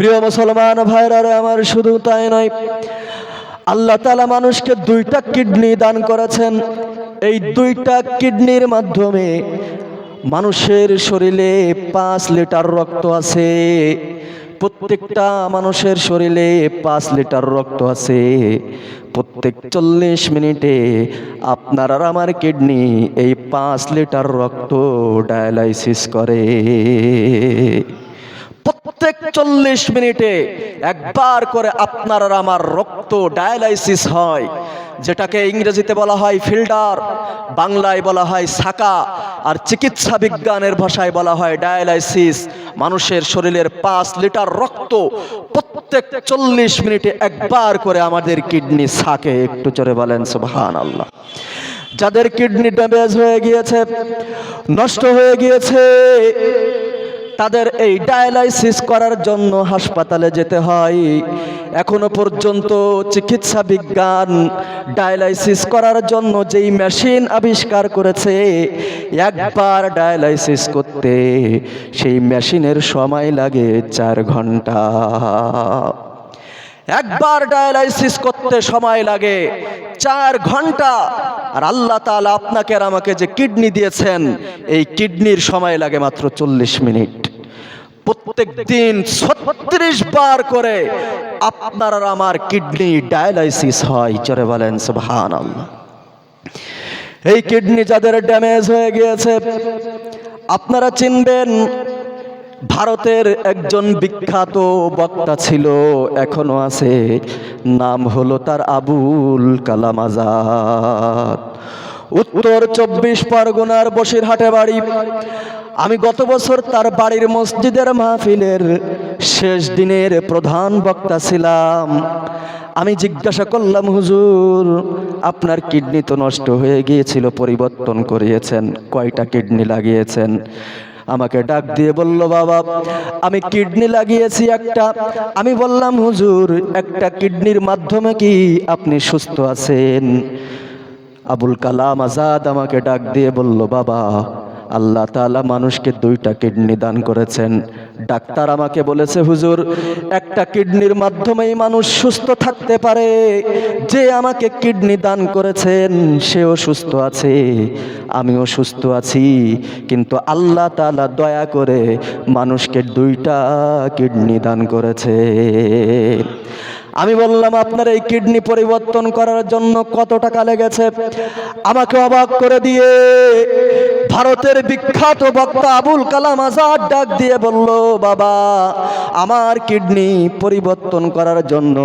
প্রিয় মুসলমান ভাইরা আমার, শুধু তাই নয়, আল্লাহ তাআলা মানুষকে দুইটা কিডনি দান করেছেন। এই দুইটা কিডনির মাধ্যমে মানুষের শরীরে 5 লিটার রক্ত আছে। প্রত্যেকটা মানুষের শরীরে 5 লিটার রক্ত আছে। প্রত্যেক 40 মিনিটে আপনার আর আমার কিডনি এই 5 লিটার রক্ত ডায়ালাইসিস করে। প্রত্যেক 40 মিনিটে একবার করে আপনার আর আমার রক্ত ডায়ালাইসিস হয়, যেটাকে ইংরেজিতে বলা হয় ফিল্টার, বাংলায় বলা হয় সাকা, আর চিকিৎসা বিজ্ঞানের ভাষায় বলা হয় ডায়ালাইসিস। মানুষের শরীরের 5 লিটার রক্ত প্রত্যেক 40 মিনিটে একবার করে আমাদের কিডনি সাকে। একটু জোরে বলেন সুবহানাল্লাহ। যাদের কিডনি ড্যামেজ হয়ে গিয়েছে, নষ্ট হয়ে গিয়েছে, তাদের এই ডায়ালাইসিস করার জন্য হাসপাতালে যেতে হয়। এখনো পর্যন্ত চিকিৎসা বিজ্ঞান ডায়ালাইসিস করার জন্য যেই মেশিন আবিষ্কার করেছে, একবার ডায়ালাইসিস করতে সেই মেশিনের সময় লাগে 4 ঘন্টা। একবার ডায়ালাইসিস করতে সময় লাগে 4 ঘন্টা। আর আল্লাহ তাআলা আপনাকে আর আমাকে যে কিডনি দিয়েছেন, এই কিডনির সময় লাগে মাত্র 40 মিনিট। প্রত্যেক দিন 36 বার করে আপনার আর আমার কিডনি ডায়ালাইসিস হয়। জোরে বলেন সুবহানাল্লাহ। এই কিডনি যাদের ড্যামেজ হয়ে গিয়েছে, আপনারা চিনবেন, ভারতের একজন বিখ্যাত বক্তা ছিল, এখনো আছে, নাম হলো তার আবুল কালাম আজাদ। উত্তর 24 পরগনার বসিরহাটে বাড়ি। আমি গত বছর তার বাড়ির মসজিদের মাহফিলের শেষ দিনের প্রধান বক্তা ছিলাম। আমি জিজ্ঞাসা করলাম, হুজুর, আপনার কিডনি তো নষ্ট হয়ে গিয়েছিল, পরিবর্তন করিয়েছেন, কয়টা কিডনি লাগিয়েছেন? আমাকে ডাক দিয়ে বলল, বাবা, আমি কিডনি লাগিয়েছি একটা। আমি বললাম, হুজুর, একটা কিডনির মাধ্যমে কি আপনি সুস্থ আছেন? আবুল কালাম আজাদ আমাকে ডাক দিয়ে বলল, বাবা, আল্লাহ তাআলা মানুষকে 2টা কিডনি দান করেছেন। ডাক্তার আমাকে বলেছে, হুজুর, একটা কিডনির মাধ্যমেই মানুষ সুস্থ থাকতে পারে। যে আমাকে কিডনি দান করেছেন সেও সুস্থ আছে, আমিও সুস্থ আছি, কিন্তু আল্লাহ তাআলা দয়া করে মানুষকে 2টা কিডনি দান করেছে। আমি বললাম, আপনার এই কিডনি পরিবর্তন করার জন্য কত টাকা লেগেছে? আমাকে অবাক করে দিয়ে ভারতের বিখ্যাত বক্তা আবুল কালাম আজাদ ডাক দিয়ে বলল, বাবা, আমার কিডনি পরিবর্তন করার জন্য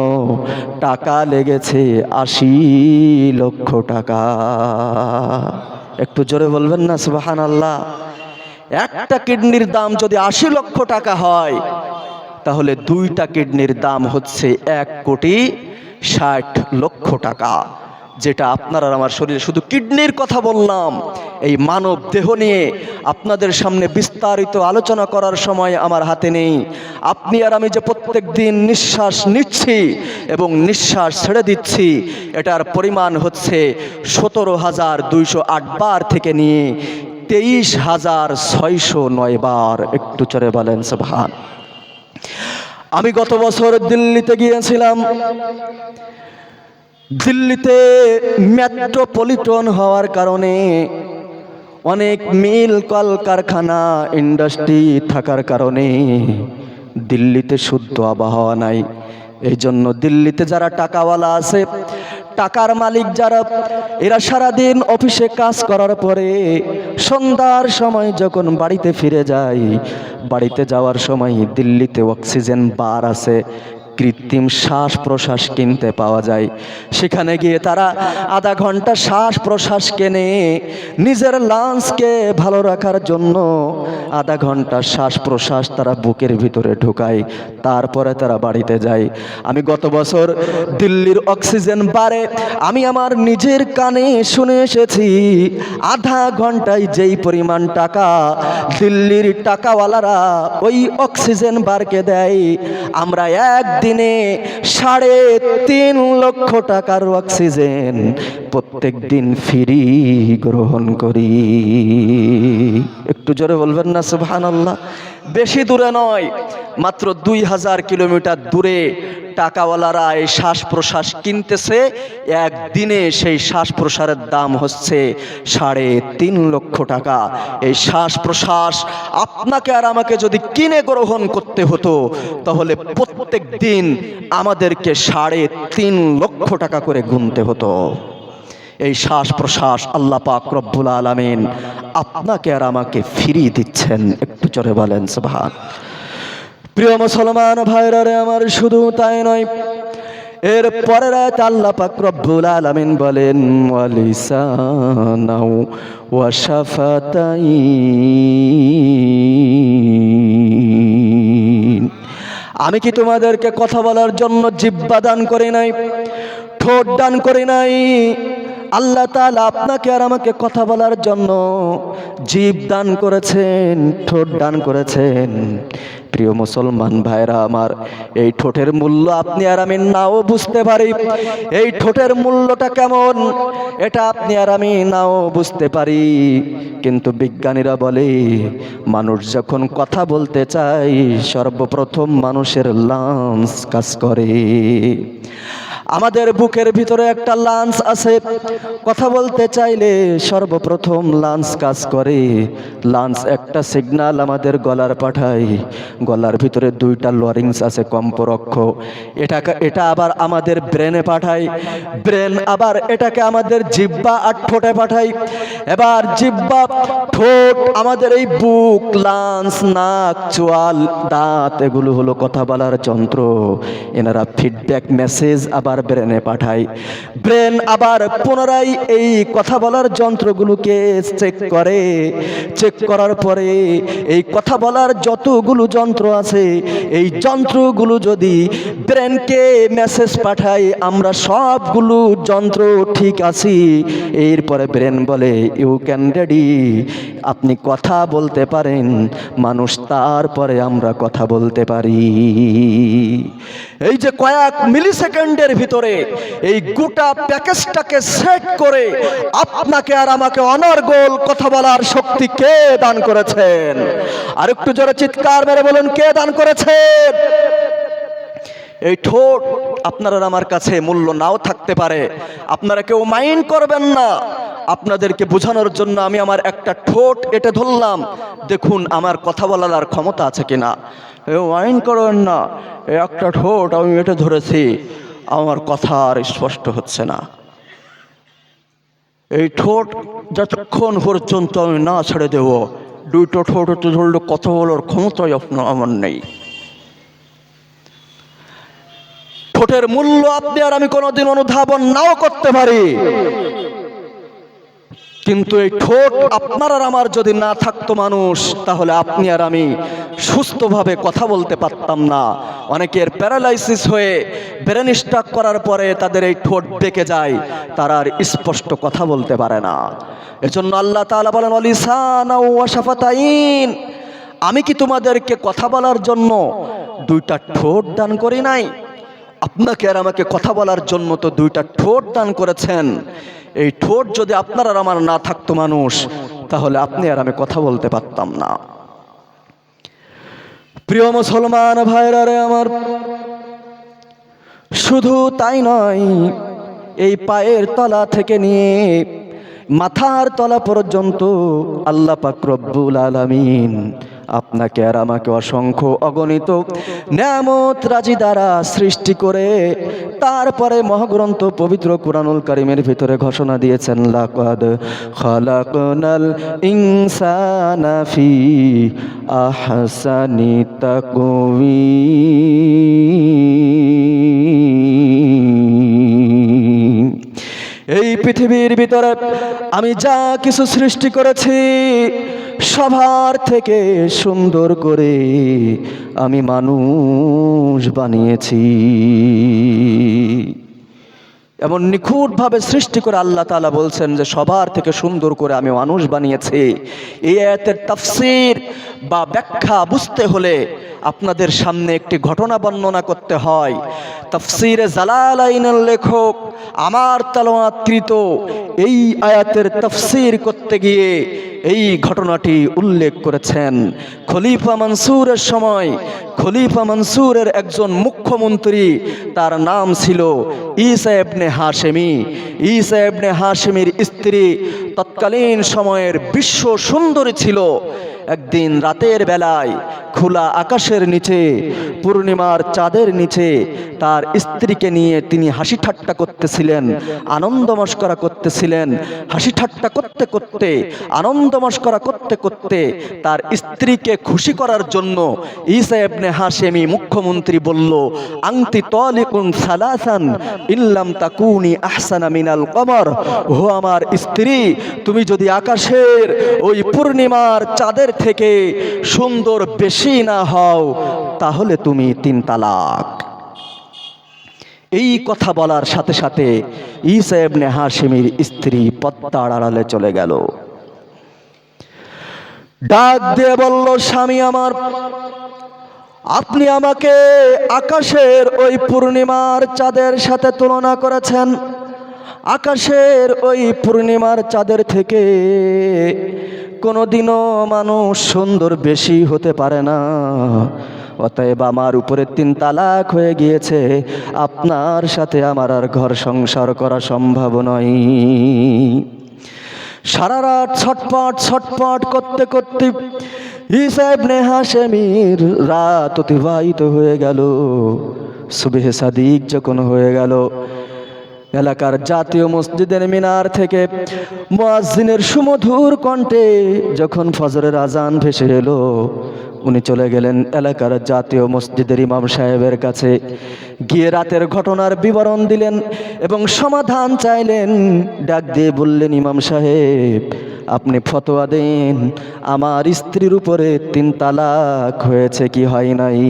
টাকা লেগেছে 80 লক্ষ টাকা। একটু জোরে বলবেন না সুবহানাল্লাহ। একটা কিডনির দাম যদি 80 লক্ষ টাকা হয়, তাহলে 2টা কিডনির দাম হচ্ছে 1,60,00,000 টাকা। যেটা আপনার আর আমার শরীরে, শুধু কিডনির কথা বললাম, এই মানব দেহ নিয়ে আপনাদের সামনে বিস্তারিত আলোচনা করার সময় আমার হাতে নেই। আপনি আর আমি যে প্রত্যেক দিন নিঃশ্বাস নিচ্ছি এবং নিঃশ্বাস ছেড়ে দিচ্ছি, এটার পরিমাণ হচ্ছে 17,208 বার থেকে নিয়ে 23,609 বার। একটু চড়ে বলেন সুবহান। আমি গত বছর দিল্লিতে গিয়েছিলাম। দিল্লিতে মেট্রোপলিটন হওয়ার কারণে অনেক মিল কলকারখানা, ইন্ডাস্ট্রি থাকার কারণে দিল্লিতে শুদ্ধ আবহাওয়া নাই। এই জন্য দিল্লিতে যারা টাকাওয়ালা আছে, টাকার মালিক যারা, এরা সারাদিন অফিসে কাজ করার পরে সন্ধ্যার সময় যখন বাড়িতে ফিরে যায়, বাড়িতে যাওয়ার সময় দিল্লিতে অক্সিজেন বার আছে, কৃত্রিম শ্বাস প্রশ্বাস কিনতে পাওয়া যায়। সেখানে গিয়ে তারা আধা ঘন্টা শ্বাস প্রশ্বাস কেনে, নিজের লাংসকে ভালো রাখার জন্য আধা ঘন্টা শ্বাস প্রশ্বাস তারা বুকের ভিতরে ঢোকায়, তারপরে তারা বাড়িতে যায়। আমি গত বছর দিল্লির অক্সিজেন বারে আমি আমার নিজের কানে শুনে এসেছি, আধা ঘন্টায় যেই পরিমাণ টাকা দিল্লির টাকাওয়ালারা ওই অক্সিজেন বারকে দেয়, আমরা একদিন একদিনে 3.5 লক্ষ টাকার অক্সিজেন প্রত্যেক দিন ফ্রি গ্রহণ করি। একটু জোরে বলবেন না সুবহানাল্লাহ। বেশি দূরে নয়, মাত্র 2000 কিলোমিটার দূরে টাকাওয়ালারা এই শ্বাস প্রশ্বাস কিনতেছে। একদিনে সেই শ্বাস প্রশ্বাসের দাম হচ্ছে 3.5 লক্ষ টাকা। এই শ্বাস প্রশ্বাস আপনাকে আর আমাকে যদি কিনে গ্রহণ করতে হতো, তাহলে প্রত্যেক দিন আমাদেরকে 3.5 লক্ষ টাকা করে গুনতে হতো। এই শ্বাস প্রশ্বাস আল্লাহ পাক রব্বুল আলামিন আপনাকে আর আমাকে ফ্রি দিচ্ছেন। একটু জোরে বলেন সুবহান। প্রিয় মুসলমান ভাইরা রে আমার, শুধু তাই নয়, এর পরের আয়াতে আল্লাহ পাক রব্বুল আলামিন বলেন ওয়ালিসানাও ওয়া শাফাতাইন। আমি কি তোমাদেরকে কথা বলার জন্য জিহ্বা দান করি নাই, ঠোঁট দান করি নাই? আল্লাহ তাআলা আপনাকে আর আমাকে কথা বলার জন্য জিহ্বা দান করেছেন, ঠোঁট দান করেছেন। প্রিয় মুসলমান ভাইরা আমার, এই ঠোঁটের মূল্য আপনি আর আমি নাও বুঝতে পারি। এই ঠোঁটের মূল্যটা কেমন এটা আপনি আর আমি নাও বুঝতে পারি, কিন্তু বিজ্ঞানীরা বলে মানুষ যখন কথা বলতে চায় সর্বপ্রথম মানুষের লাঞ্চ কাজ করে। আমাদের বুকের ভিতরে একটা লাঞ্চ আছে, কথা বলতে চাইলে সর্বপ্রথম লাঞ্চ কাজ করে। লাঞ্চ একটা সিগন্যাল আমাদের গলার পাঠায়, গলার ভিতরে 2টা লরিংস আছে কম্পরক্ষ, এটা আবার আমাদের ব্রেনে পাঠায়, ব্রেন আবার এটাকে আমাদের জিহ্বা আর ঠোঁটে পাঠায়। এবার জিহ্বা, ঠোঁট, আমাদের এই বুক, লাঞ্চ, নাক, চোয়াল, দাঁত, এগুলো হলো কথা বলার যন্ত্র। এনারা ফিডব্যাক মেসেজ আবার ব্রেনে পাঠায়। ব্রেন আবার পুনরায় এই কথা বলার যন্ত্রগুলোকে চেক করে। চেক করার পরে এই কথা বলার যতগুলো যন্ত্র আছে, এই যন্ত্রগুলো যদি ব্রেনকে মেসেজ পাঠায় আমরা সবগুলো যন্ত্র ঠিক আছি, এরপরে ব্রেন বলে ইউ ক্যান রেডি, আপনি কথা বলতে পারেন। মানুষ, তারপরে আমরা কথা বলতে পারি। এই যে কয়েক মিলি সেকেন্ডের ভিতরে এই গোটা প্যাকেজটাকে সেট করে আপনাকে আর আমাকে অনর্গল কথা বলার শক্তি কে দান করেছেন? আর একটু জোরে চিৎকার মেরে বলুন, কে দান করেছেন? এই ঠোঁট আপনার আর আমার কাছে মূল্য নাও থাকতে পারে, আপনারা কেউ মাইন্ড করবেন না। আপনাদেরকে বোঝানোর জন্য আমি আমার একটা ঠোঁট এঁটে ধরলাম, দেখুন আমার কথা বলার ক্ষমতা আছে কিনা। মাইন্ড করবেন না, একটা ঠোঁট আমি এঁটে ধরেছি, আমার কথা আর স্পষ্ট হচ্ছে না। এই ঠোঁট যতক্ষণ পর্যন্ত আমি না ছেড়ে দেব, 2টো ঠোঁট এঁটে ধরলে কথা বলার ক্ষমতাই আমার নেই। ঠোঁটের মূল্য আপনি আর আমি কোনোদিন অনুধাবন নাও করতে পারি, কিন্তু এই ঠোঁট আপনার আর আমার যদি না থাকতো মানুষ, তাহলে আপনি আর আমি সুস্থভাবে কথা বলতে পারতাম না। অনেকের প্যারালাইসিস হয়ে ব্রেন স্ট্রোক করার পরে তাদের এই ঠোঁট বেঁকে যায়, তারা আর স্পষ্ট কথা বলতে পারে না। এজন্য আল্লাহ তাআলা বলেন লিসানা ওয়া শাফাতাইন, আমি কি তোমাদেরকে কথা বলার জন্য 2টা ঠোঁট দান করি নাই? আপনাকে আর আমাকে কথা বলার জন্য তো 2টা ঠোঁট দান করেছেন। এই ঠোঁট যদি আপনার আর আমার না থাকতো মানুষ, তাহলে আপনি আর আমি কথা বলতে পারতাম না। প্রিয় মুসলমান ভাইরা রে আমার, শুধু তাই নয়, এই পায়ের তলা থেকে নিয়ে মাথার তলা পর্যন্ত আল্লাহ পাক রব্বুল আলামিন আপনাকে আর আমাকে অসংখ্য অগণিত নেয়ামত রাজি দ্বারা সৃষ্টি করে তারপরে মহাগ্রন্থ পবিত্র কুরআনুল কারীমের ভিতরে ঘোষণা দিয়েছেন লাকাদ খালাকনাল ইনসানা ফি আহসানি তাকওয়িম। এই পৃথিবীর ভিতরে আমি যা কিছু সৃষ্টি করেছি সবার থেকে সুন্দর করে আমি মানুষ বানিয়েছি। এমন নিখুঁতভাবে সৃষ্টি করে আল্লাহ তাআলা বলছেন যে সবার থেকে সুন্দর করে আমি মানুষ বানিয়েছি। এই আয়াতের তাফসীর বা ব্যাখ্যা বুঝতে হলে আপনাদের সামনে একটি ঘটনা বর্ণনা করতে হয়। তাফসীরে জালালাইনের লেখক আমার তেলাওয়াতকৃত এই আয়াতের তাফসীর করতে গিয়ে এই ঘটনাটি উল্লেখ করেছেন। খলিফা মনসুরের সময় খলিফা মনসুরের একজন মুখ্যমন্ত্রী, তার নাম ছিল ঈসা ইবনে হাশেমি। ঈসা ইবনে হাশেমির স্ত্রী তৎকালীন সময়ের বিশ্ব সুন্দরী ছিল। একদিন রাতের বেলায় খোলা আকাশের নিচে পূর্ণিমার চাঁদের নিচে তার স্ত্রীকে নিয়ে তিনি হাসি ঠাট্টা করতেছিলেন, আনন্দ মস্করা করতেছিলেন। হাসি ঠাট্টা করতে করতে, আনন্দ মস্করা করতে করতে তার স্ত্রীকে খুশি করার জন্য ঈসা ইবনে হাশেমি মুখ্যমন্ত্রী বলল, আংতি তালিকুন সালাসান ইল্লাম তাকুনি আহসানা মিনাল কমর। ও আমার স্ত্রী, তুমি যদি আকাশের ওই পূর্ণিমার চাঁদের থেকে সুন্দর বেশি না হও তাহলে তুমি 3 তালাক। এই কথা বলার সাথে সাথে ঈসা ইবনে হাশেমির স্ত্রী পর্দার আড়ালে চলে গেল। ডাক দিয়ে বলল, স্বামী আমার, আপনি আমাকে আকাশের ওই পূর্ণিমার চাঁদের সাথে তুলনা করেছেন। আকাশের ওই পূর্ণিমার চাঁদের থেকে কোনোদিনও মানুষ সুন্দর বেশি হতে পারে না। অতএব আমার উপরে 3 তালাক হয়ে গিয়েছে। আপনার সাথে আমার আর ঘর সংসার করা সম্ভব নয়। সারা রাত ছটপট করতে করতে ঈসা ইবনে হাশেমির রাত অতিবাহিত হয়ে গেল। সুবহে সাদিক যখন হয়ে গেল, এলাকার জাতীয় মসজিদের মিনার থেকে মুয়াজ্জিনের সুমধুর কণ্ঠে যখন ফজরের আজান ভেসে এলো, উনি চলে গেলেন এলাকার জাতীয় মসজিদের ইমাম সাহেবের কাছে। গিয়ে রাতের ঘটনার বিবরণ দিলেন এবং সমাধান চাইলেন। ডাক দিয়ে বললেন, ইমাম সাহেব, আপনি ফতোয়া দেন, আমার স্ত্রীর উপরে 3 তালাক হয়েছে কি হয় নাই?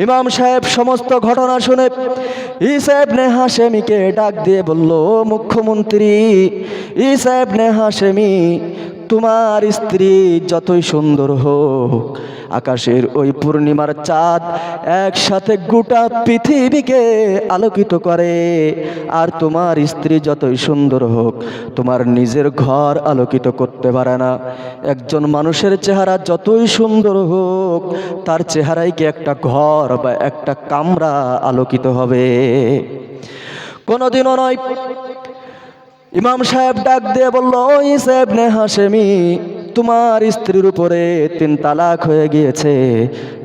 ইমাম সাহেব সমস্ত ঘটনা শুনে ঈসা ইবনে হাশেমিকে ডাক দিয়ে বলল, মুখ্যমন্ত্রী ঈসা ইবনে হাশেমি, তোমার স্ত্রী যতই সুন্দর হোক, আকাশের ওই পূর্ণিমার চাঁদ একসাথে গোটা পৃথিবীকে আলোকিত করে। আর তোমার স্ত্রী যতই সুন্দর হোক, তোমার নিজের ঘর আলোকিত করতে পারে না। একজন মানুষের চেহারা যতই সুন্দর হোক, তার চেহারায় কি একটা ঘর বা একটা কামরা আলোকিত হবে? কোনোদিনও নয়। ইমাম সাহেব ডাক দিয়ে বলল, ঈসা ইবনে হাশেমি, তোমার স্ত্রীর উপরে 3 তালাক হয়ে গিয়েছে।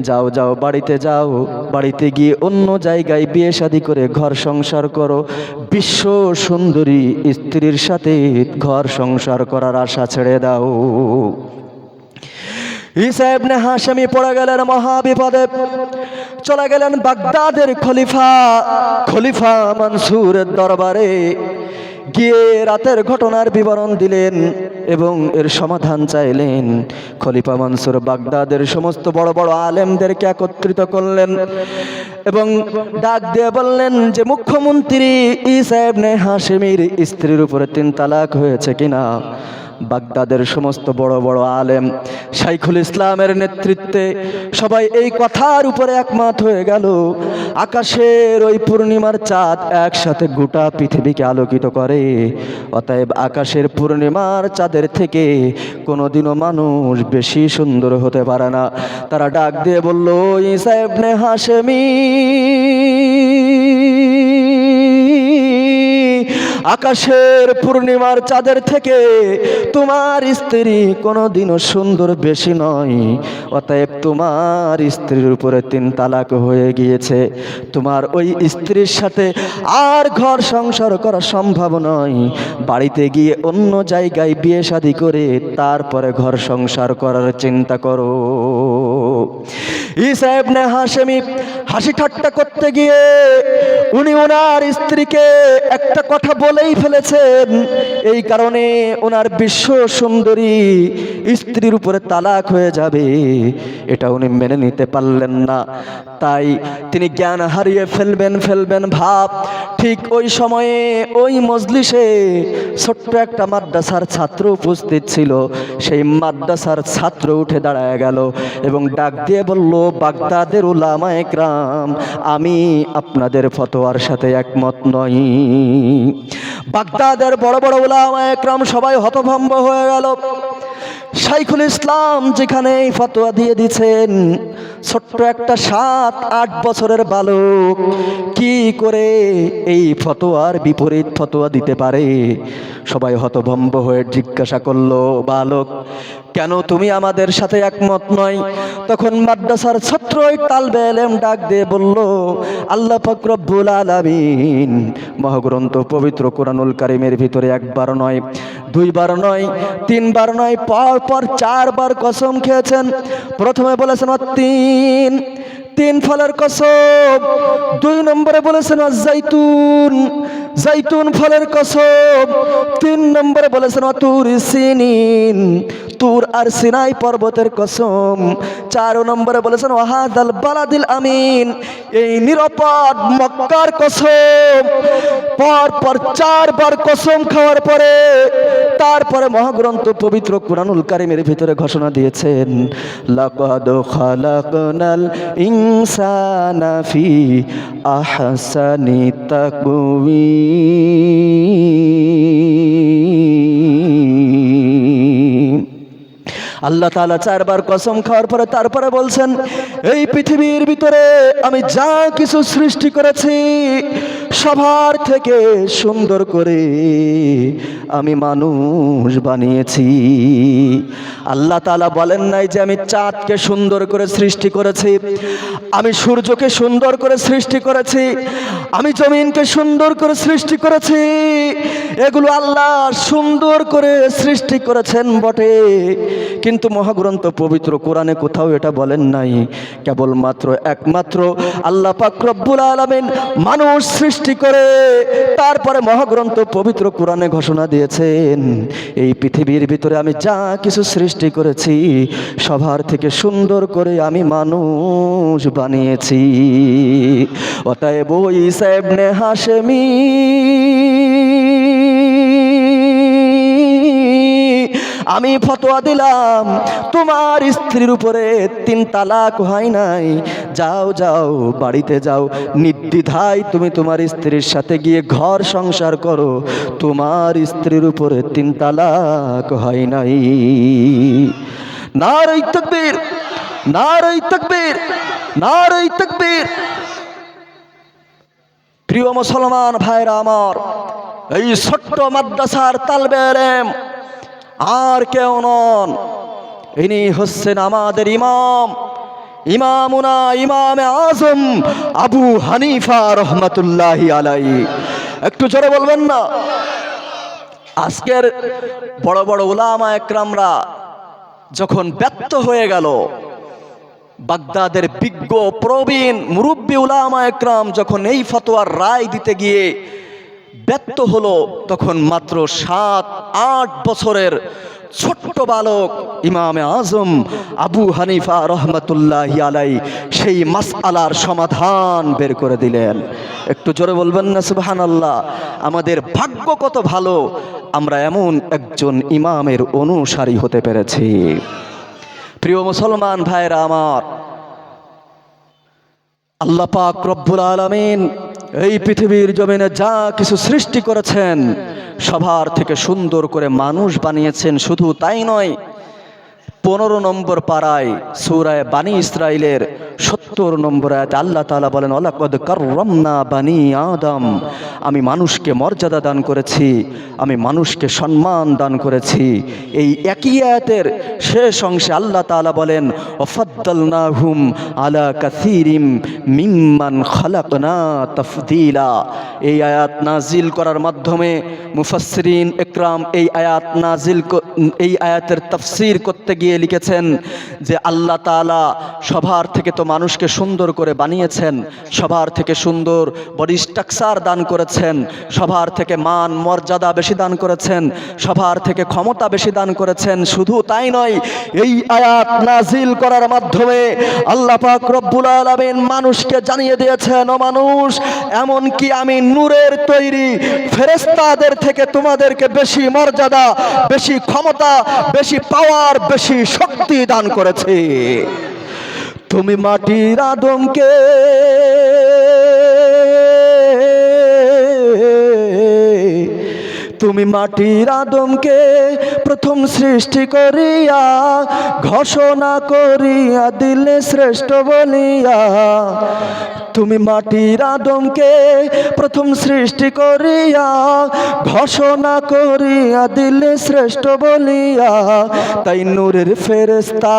যাও যাও, বাড়িতে যাও। বাড়িতে গিয়ে অন্য জায়গায় বিয়ে শাদী করে ঘর সংসার করো। বিশ্ব সুন্দরী স্ত্রীর সাথে ঘর সংসার করার আশা ছেড়ে দাও। ঈসা ইবনে হাশেমি পড়ে গেলেন মহাবিপদে। চলে গেলেন বাগদাদের খলিফা মনসুরের দরবারে। গিয়ে রাতের ঘটনার বিবরণ দিলেন এবং এর সমাধান চাইলেন। খলিফা মনসুর বাগদাদের সমস্ত বড় বড় আলেমদেরকে একত্রিত করলেন এবং ডাক দিয়ে বললেন যে, মুখ্যমন্ত্রী ঈসা ইবনে হাশেমির স্ত্রীর উপরে 3 তালাক হয়েছে কিনা? বাগদাদের সমস্ত বড় বড় আলেম, শাইখুল ইসলামের নেতৃত্বে সবাই এই কথার উপরে একমত হয়ে গেল। আকাশের ওই পূর্ণিমার চাঁদ একসাথে গোটা পৃথিবীকে আলোকিত করে। অতএব আকাশের পূর্ণিমার চাঁদের থেকে কোনোদিনও মানুষ বেশি সুন্দর হতে পারে না। তারা ডাক দিয়ে বলল, ঈসা ইবনে হাশেমি, আকাশের পূর্ণিমার চাঁদের থেকে তোমার স্ত্রী কোনোদিনও সুন্দর বেশি নয়। অতএব তোমার স্ত্রীর উপরে 3 তালাক হয়ে গিয়েছে। তোমার ওই স্ত্রীর সাথে আর ঘর সংসার করা সম্ভব নয়। বাড়িতে গিয়ে অন্য জায়গায় বিয়ে শাদী করে তারপরে ঘর সংসার করার চিন্তা করো। ঈসা ইবনে হাশেমি হাসি ঠাট্টা করতে গিয়ে উনি ওনার স্ত্রীকে একটা কথা বলেই ফেলেছেন, এই কারণে ওনার বিশ্ব সুন্দরী স্ত্রীর উপরে তালাক হয়ে যাবে, এটা উনি মেনে নিতে পারলেন না। তাই তিনি জ্ঞান হারিয়ে ফেলবেন ভাব। ঠিক ওই সময়ে ওই মজলিসে ছোট্ট একটা মাদ্রাসার ছাত্র উপস্থিত ছিল। সেই মাদ্রাসার ছাত্র উঠে দাঁড়ায় গেল এবং ডাক দিয়ে বলল, বাগদাদের উলামায়ে কেরাম, আমি আপনাদের ফতোয়ার সাথে একমত নই। বাগদাদের বড় বড় উলামায়ে কেরাম সবাই হতভম্ব হয়ে গেল। শাইখুল ইসলাম যেখানে ফতোয়া দিয়ে দিচ্ছেন, ছোট্ট একটা 7-8 বছরের বালক কি করে এই ফতোয়ার বিপরীত ফতোয়া দিতে পারে? সবাই হতভম্ব হয়ে জিজ্ঞাসা করলো, বালক, কেন তুমি আমাদের সাথে একমত নয়? তখন মাদ্রাসার ছাত্র তালবে ইলম ডাক দিয়ে বলল, আল্লাহ পাক রব্বুল আলামিন মহাগ্রন্থ পবিত্র কোরআনুল কারীমের ভিতরে একবার নয়, দুইবার নয়, তিনবার নয়, পর পর 4 বার কসম খেয়েছেন। প্রথমে বলেছেন তিন ফলের কসম, 2 নম্বরে বলেছেন জাইতুন ফলের কসম, 3 নম্বরে বলেছেন তুর সিনিন, তুর আর সিনাই পর্বতের কসম, 4 নম্বরে বলেছেন ওয়াহাদাল বালাদিল আমিন, এই নিরাপদ মক্কার কসম। পর 4 বার কসম খাওয়ার পরে তারপরে মহাগ্রন্থ পবিত্র কোরআনুল কারীমের ভিতরে ঘোষণা দিয়েছেন, লাকাদ খালাকনাল ইনসানা ফি আহসানি তাকওয়িম। আল্লাহ তাআলা 4 বার কসম খাওয়ার পরে তারপরে বলছেন, এই পৃথিবীর ভিতরে আমি যা কিছু সৃষ্টি করেছি সবার থেকে সুন্দর করে আমি মানুষ বানিয়েছি। আল্লাহ তাআলা বলেন নাই যে আমি চাঁদকে সুন্দর করে সৃষ্টি করেছি, আমি সূর্যকে সুন্দর করে সৃষ্টি করেছি, আমি জমিনকে সুন্দর করে সৃষ্টি করেছি। এগুলো আল্লাহ সুন্দর করে সৃষ্টি করেছেন বটে, কিন্তু মহাগ্রন্থ পবিত্র কোরআনে কোথাও এটা বলেন নাই। কেবলমাত্র একমাত্র আল্লাহ পাক রব্বুল আলামিন মানুষ সৃষ্টি করে তারপরে মহাগ্রন্থ পবিত্র কোরআনে ঘোষণা দিয়েছেন, এই পৃথিবীর ভিতরে আমি যা কিছু সৃষ্টি করেছি সবার থেকে সুন্দর করে আমি মানুষ বানিয়েছি। অতএব ঈসা ইবনে হাশেমি আমি ফতোয়া দিলাম, তোমার স্ত্রীর উপরে 3 তালাক হয় নাই, যাও বাড়িতে যাও, নির্দ্বিধায় তুমি তোমার স্ত্রীর সাথে গিয়ে ঘর সংসার করো, তোমার স্ত্রীর উপরে 3 তালাক হয় নাই। নারে তাকবীর, নারে তাকবীর, নারে তাকবীর। প্রিয় মুসলমান ভাইরা আমার, এই ছোট্ট মাদ্রাসার তালবে ইলম আর কেউ নন, ইনি হচ্ছেন আমাদের ইমামুনা ইমামে আজম আবু হানিফা রহমাতুল্লাহি আলাইহি। একটু জোরে বলবেন না? আজকের বড় বড় উলামায়ে কেরামরা যখন ব্যর্থ হয়ে গেল, বাগদাদের বিজ্ঞ প্রবীণ মুরব্বী উলামায়ে কেরাম যখন এই ফতোয়ার রায় দিতে গিয়ে ব্যর্থ হলো, তখন মাত্র 7-8 বছরের ছোট্ট বালক ইমামে আজম আবু হানিফা রহমাতুল্লাহি আলাইহি সেই মাসআলার সমাধান বের করে দিলেন। একটু জোরে বলবেন না সুবহানাল্লাহ? আমাদের ভাগ্য কত ভালো, আমরা এমন একজন ইমামের অনুসারী হতে পেরেছি। প্রিয় মুসলমান ভাইরা আমার, আল্লাহ পাক রব্বুল আলামিন এই পৃথিবীর জমিনে যা কিছু সৃষ্টি করেছেন সবার থেকে সুন্দর করে মানুষ বানিয়েছেন। শুধু তাই নয়, 15 নম্বর পারায় সূরা বানী ইসরাইলের 70 নম্বর আয়াতে আল্লাহ তাআলা বলেন, ওয়ালাকাদ কাররামনা বানী আদম, আমি মানুষকে মর্যাদা দান করেছি, আমি মানুষকে সম্মান দান করেছি। এই একই আয়াতের শেষ অংশে আল্লাহ তাআলা বলেন, ওয়াফাদ্দালনাহুম আলা কাসীরিম মিম্মান খালাকনা তাফদীলা। এই আয়াত নাজিল করার মাধ্যমে মুফাসসিরিন ইকরাম এই আয়াতের তাফসীর করতে গিয়ে গিয়ে লিখেছেন যে আল্লাহ তাআলা সবার থেকে তো মানুষকে সুন্দর করে বানিয়েছেন, সবার থেকে সুন্দর বডি স্ট্রাকচার দান করেছেন, সবার থেকে মান মর্যাদা বেশি দান করেছেন, সবার থেকে ক্ষমতা বেশি দান করেছেন। শুধু তাই নয়, এই আয়াত নাজিল করার মাধ্যমে আল্লাহ পাক রব্বুল আলামিন মানুষকে জানিয়ে দিয়েছেন, ও মানুষ, এমনকি আমি নূরের তৈরি ফেরেশতাদের থেকে তোমাদেরকে বেশি মর্যাদা, বেশি ক্ষমতা, বেশি পাওয়ার, বেশি শক্তি দান করেছি। তুমি মাটির আদমকে তুমি মাটির আদমকে প্রথম সৃষ্টি করিয়া ঘোষণা করিয়া দিলে শ্রেষ্ঠ বলিয়া। তুমি মাটির আদমকে প্রথম সৃষ্টি করিয়া ঘোষণা করিয়া দিলে শ্রেষ্ঠ বলিয়া। তাই নূরের ফেরেশতা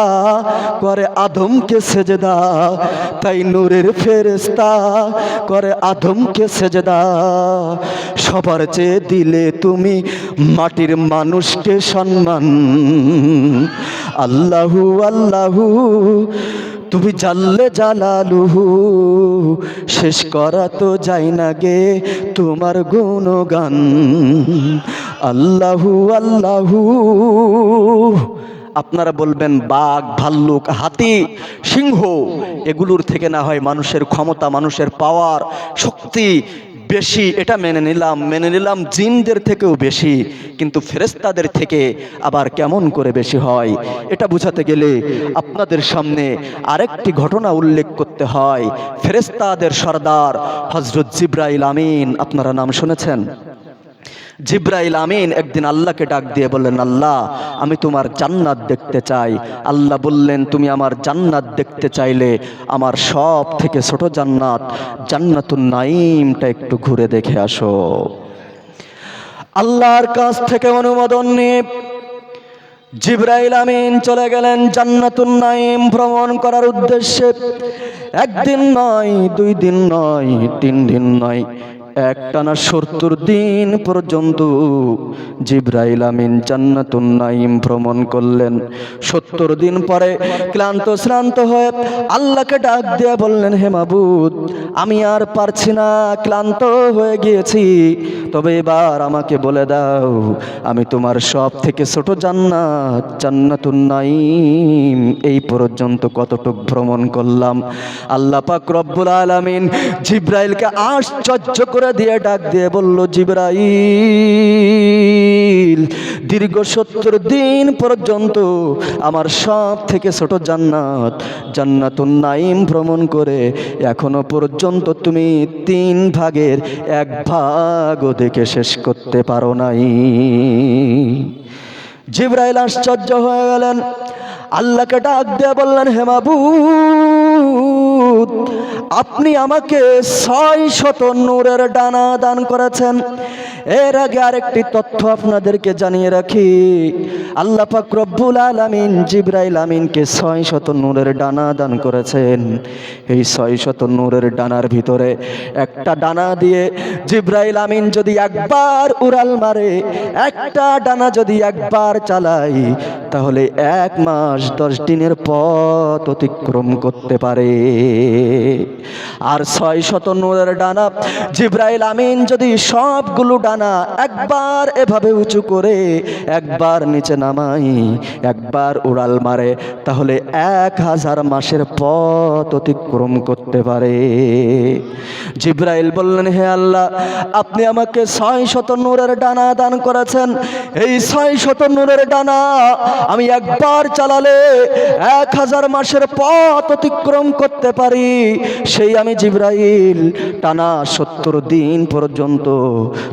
করে আদমকে সেজদা, তাই নূরের ফেরেশতা করে আদমকে সেজদা। সবার চেয়ে দিলে তুমি মাটির মানুষকে সম্মান। আল্লাহু আল্লাহু তুমি জাল্লে জালালুহু, শেষ করা তো যায় না গে তোমার গুণগান। আল্লাহু আল্লাহু। আপনারা বলবেন বাঘ, ভাল্লুক, হাতি, সিংহ এগুলোর থেকে না হয় মানুষের ক্ষমতা, মানুষের পাওয়ার, শক্তি বেশি, এটা মেনে নিলাম জিনদের থেকেও বেশি, কিন্তু ফেরেশতাদের থেকে আবার কেমন করে বেশি হয়? এটা বোঝাতে গেলে আপনাদের সামনে আরেকটি ঘটনা উল্লেখ করতে হয়। ফেরেশতাদের সর্দার হযরত জিবরাইল আমিন, আপনারা নাম শুনেছেন? জিবরাইল আমিন একদিন আল্লাহকে ডাক দিয়ে বললেন, আল্লাহ, আমি তোমার জান্নাত দেখতে চাই। আল্লাহ বললেন, তুমি আমার জান্নাত দেখতে চাইলে আমার সব থেকে ছোট জান্নাত, জান্নাতুন নাঈমটা একটু ঘুরে দেখে আসো। আল্লাহর কাছ থেকে অনুমোদন নিয়ে জিবরাইল আমিন চলে গেলেন জান্নাতুন নাঈম ভ্রমণ করার উদ্দেশ্যে। একদিন নয়, 2 দিন নয়, 3 দিন নয়, একটানা 70 দিন পর্যন্ত জিবরাইল আমিন জান্নাতুন নাঈম ভ্রমণ করলেন। 70 দিন পরে ক্লান্ত শ্রান্ত হয়ে আল্লাহকে ডাক দিয়ে বললেন, হে মাবুদ, আমি আর পারছি না, ক্লান্ত হয়ে গিয়েছি, তবে এবার আমাকে বলে দাও, আমি তোমার সব থেকে ছোট জান্নাত, জান্নাতুন নাঈম এই পর্যন্ত কতটুক ভ্রমণ করলাম। আল্লাহ পাক রব্বুল আলামিন জিবরাইলকে আশ্চর্য করে দিয়ে ডাক দিয়ে বলল, জিবরাইল, দীর্ঘ 70 দিন পর্যন্ত আমার সব থেকে ছোট জান্নাত, জান্নাতুন নাঈম ভ্রমণ করে এখনো পর্যন্ত তুমি 3 ভাগের 1 ভাগও দেখে শেষ করতে পারো নাই। জিবরাইল আশ্চর্য হয়ে গেলেন, আল্লাহকে ডাক দিয়ে বললেন, হে মাবুদ, আপনি আমাকে 600 নূরের ডানা দান করেছেন। এর আগে আরেকটি তথ্য আপনাদেরকে জানিয়ে রাখি, আল্লাহ পাক রব্বুল আলামিন জিবরাইল আমিনকে 600 নূরের ডানা দান করেছেন। এই 600 নূরের ডানার ভিতরে একটা ডানা দিয়ে জিবরাইল আমিন যদি একবার উড়াল মারে, একটা ডানা যদি একবার চালায়, তাহলে 1 মাস 10 দিনের পথ অতিক্রম করতে পারে। আর 600 নূরের ডানা জিবরাইল আমিন যদি সবগুলো ডানা একবার এভাবে উঁচু করে একবার নিচে নামাই, একবার উড়াল মারে, তাহলে 1000 মাসের পথ অতিক্রম করতে পারে। জিবরাইল বললেন, হে আল্লাহ, আপনি আমাকে 600 নূরের ডানা দান করেছেন। এই 600 নূরের ডানা আমি একবার চালালে 1000 মাসের পথ অতিক্রম করতে পারি। সেই আমি জিবরাইল টানা 70 দিন পর্যন্ত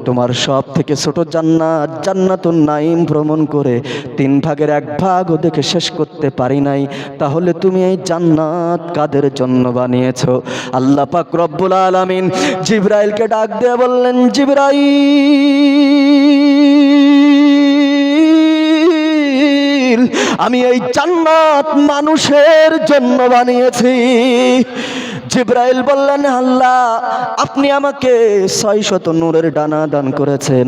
তোমার সব থেকে ছোট জান্নাত, জান্নাতুন নাঈম ভ্রমণ করে 3 ভাগের 1 ভাগও দেখে শেষ করতে পারি নাই। তাহলে তুমি এই জান্নাত কাদের জন্য বানিয়েছো? আল্লাহ পাক রব্বুল আলামিন জিবরাইলকে ডাক দিয়ে বললেন, জিবরাইল, আমি এই জান্নাত মানুষের জন্য বানিয়েছি। জিবরাইল বললেন, আল্লাহ আপনি আমাকে 600 নূরের ডানা দান করেছেন,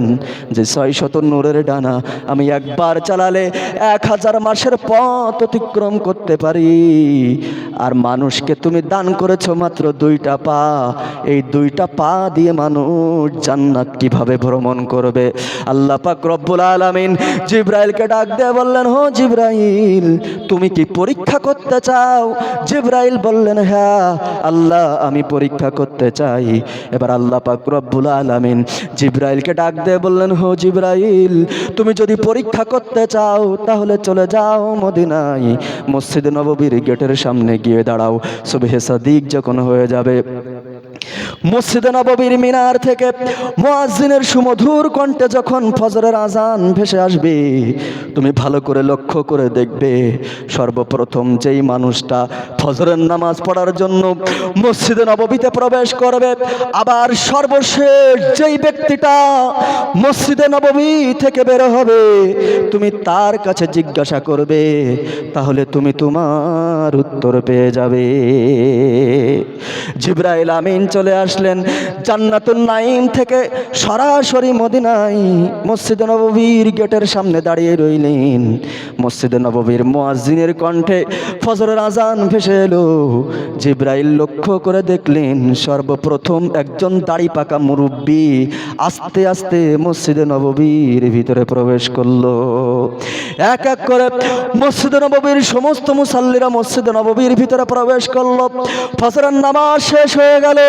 যে 600 নূরের ডানা আমি একবার চালালে 1000 মাসের পথ অতিক্রম করতে পারি। আর মানুষকে তুমি দান করেছো মাত্র 2টা পা, এই 2টা পা দিয়ে মানুষ জান্নাত কিভাবে ভ্রমণ করবে? আল্লাহ পাক রব্বুল আলামিন জিবরাইলকে ডাক দিয়ে বললেন, হো জিবরাইল তুমি কি পরীক্ষা করতে চাও? জিবরাইল বললেন, হ্যাঁ আল্লাহ আমি পরীক্ষা করতে চাই। এবার আল্লাহ পাক রব্বুল আলামিন জিবরাইলকে ডাক দিয়ে বললেন, হো জিবরাইল তুমি যদি পরীক্ষা করতে চাও তাহলে চলে যাও মদিনায়, মসজিদে নববীর গেটের সামনে গিয়ে দাঁড়াও। সুবহে সাদিক যখন হয়ে যাবে, মসজিদে নববীর মিনার থেকে মুয়াজ্জিনের সুমধুর কণ্ঠে যখন ফজরের আজান ভেসে আসবে, তুমি ভালো করে লক্ষ্য করে দেখবে সর্বপ্রথম যেই মানুষটা ফজরের নামাজ পড়ার জন্য মসজিদে নববীতে প্রবেশ করবে, আবার সর্বশেষ যেই ব্যক্তিটা মসজিদে নববী থেকে বের হবে, তুমি তার কাছে জিজ্ঞাসা করবে, তাহলে তুমি তোমার উত্তর পেয়ে যাবে। জিবরাইল আমিন চলে আসলেন জান্নাতুন নাঈম থেকে সরাসরি মদিনায় মসজিদে নববীর গেটের সামনে দাঁড়িয়ে রইলেন। মসজিদে নববীর মুয়াজ্জিনের কণ্ঠে ফজরের আজান ভেসে এলো। জিবরাইল লক্ষ্য করে দেখলেন সর্বপ্রথম একজন দাড়ি পাকা মুরব্বী আস্তে আস্তে মসজিদে নববীর ভিতরে প্রবেশ করলো। এক এক করে মসজিদে নববীর সমস্ত মুসাল্লিরা মসজিদে নববীর ভিতরে প্রবেশ করলো। ফজরের নামাজ শেষ হয়ে গেল,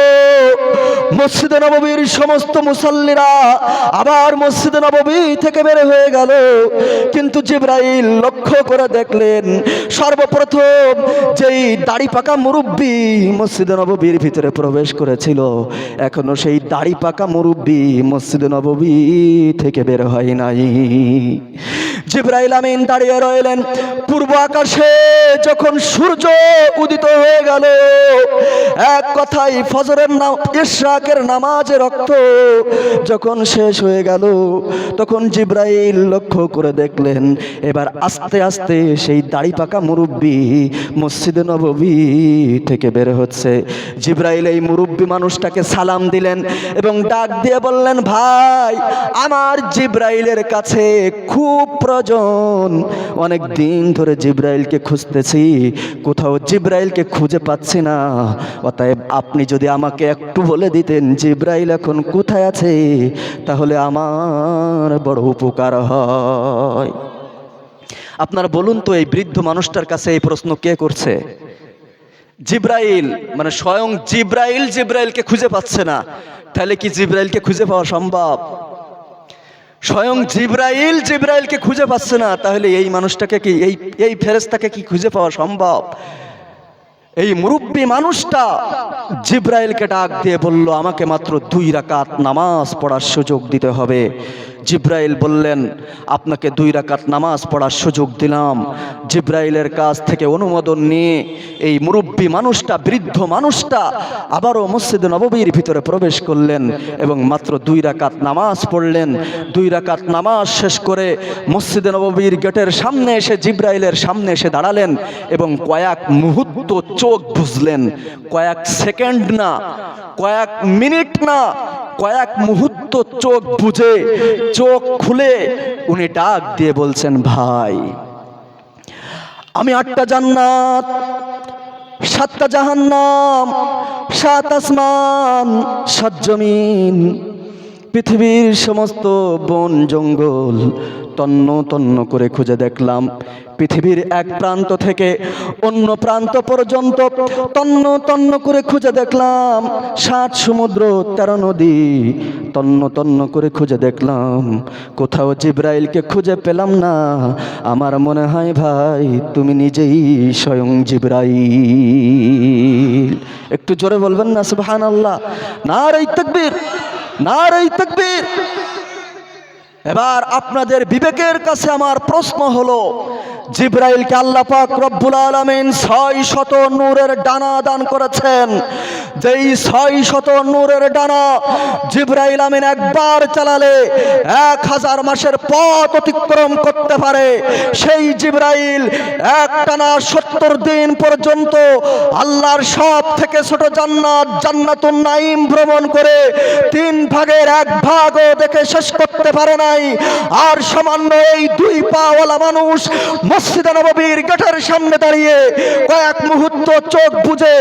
মসজিদে নববীর সমস্ত মুসাল্লিরা আবার মসজিদে নববী থেকে বের হয়ে গেল। কিন্তু জিবরাইল লক্ষ্য করে দেখলেন সর্বপ্রথম যেই দাড়ি পাকা মুরব্বী মসজিদে নববীর ভিতরে প্রবেশ করেছিল, এখনো সেই দাড়ি পাকা মুরব্বী মসজিদে নববী থেকে বের হয় নাই। জিবরাইল আমিন দাঁড়িয়ে রইলেন। পূর্ব আকাশে যখন সূর্য উদিত হয়ে গেল, এক কথাই ফজরের ইশরাকের নামাজের রক্ত যখন শেষ হয়ে গেল, তখন জিবরাইল লক্ষ্য করে দেখলেন এবার আস্তে আস্তে সেই দাড়ি পাকা মুরব্বী মসজিদে নববী থেকে বের হচ্ছে। জিবরাইল এই মুরব্বী মানুষটাকে সালাম দিলেন এবং ডাক দিয়ে বললেন, ভাই আমার জিবরাইলের কাছে খুব প্রয়োজন, অনেক দিন ধরে জিবরাইলকে খুঁজতেছি, কোথাও জিবরাইলকে খুঁজে পাচ্ছি না, অতএব আপনি যদি আমাকে একটু বলে দিতেন জিবরাইল এখন কোথায় আছে, তাহলে আমার বড় উপকার হয়। আপনারা বলুন তো, এই বৃদ্ধ মানুষটার কাছে এই প্রশ্ন কে করছে? জিবরাইল, মানে স্বয়ং জিবরাইল জিবরাইলকে খুঁজে পাচ্ছে না, তাহলে কি জিবরাইলকে খুঁজে পাওয়া সম্ভব? স্বয়ং জিবরাইল জিবরাইলকে খুঁজে পাচ্ছে না, তাহলে এই মানুষটাকে কি, এই ফেরেশতাকে কি খুঁজে পাওয়া সম্ভব? এই মুরব্বী মানুষটা জিবরাইলকে ডাক দিয়ে বলল, আমাকে মাত্র 2 রাকাত নামাজ পড়ার সুযোগ দিতে হবে। জিবরাইল বললেন, আপনাকে 2 রাকাত নামাজ পড়ার সুযোগ দিলাম। জিবরাইলের কাছ থেকে অনুমোদন নিয়ে এই মুরব্বী মানুষটা, বৃদ্ধ মানুষটা আবারও মসজিদে নববীর ভিতরে প্রবেশ করলেন এবং মাত্র 2 রাকাত নামাজ পড়লেন। 2 রাকাত নামাজ শেষ করে মসজিদে নববীর গেটের সামনে এসে জিবরাইলের সামনে এসে দাঁড়ালেন এবং কয়েক মুহূর্ত চোখ বুঝলেন, কয়েক সেকেন্ড না, কয়েক মিনিট না, কয়েক মুহূর্ত চোখ বুঝে চোখ খুলে উনি ডাক দিয়ে বলছেন, ভাই আমি 8টা জান্নাত, 7টা জাহান্নাম, 7 আসমান, 7 জমিন, পৃথিবীর সমস্ত বন জঙ্গল তন্ন তন্ন করে খুঁজে দেখলাম। পৃথিবীর এক প্রান্ত থেকে অন্য প্রান্ত পর্যন্ত তন্ন তন্ন করে খুঁজে দেখলাম। 7 সমুদ্র 13 নদী তন্ন তন্ন করে খুঁজে দেখলাম, কোথাও জিবরাইলকে খুঁজে পেলাম না। আমার মনে হয় ভাই তুমি নিজেই স্বয়ং জিবরাইল। একটু জোরে বলবেন না সুবহানাল্লাহ? নারে তাকবীর, নারে তাকবীর। এবার আপনাদের বিবেকের কাছে আমার প্রশ্ন হলো, জিবরাইলকে আল্লাহ পাক রব্বুল আলামিন 600 নূরের ডানা দান করেছেন। যেই 600 নূরের ডানা জিবরাইল আমিন একবার চালালে 1000 মাসের পথ অতিক্রম করতে পারে। সেই জিবরাইল একটানা 70 দিন পর্যন্ত আল্লাহর সব থেকে ছোট জান্নাত জান্নাতুন নাঈম ভ্রমণ করে 3 ভাগের 1 ভাগও দেখে শেষ করতে পারে নাই। আর সামান্য এই 2 পাওয়ালা মানুষ মসজিদে নববীর গেটের সামনে দাঁড়িয়ে কয়েক মুহূর্ত চোখ বুজে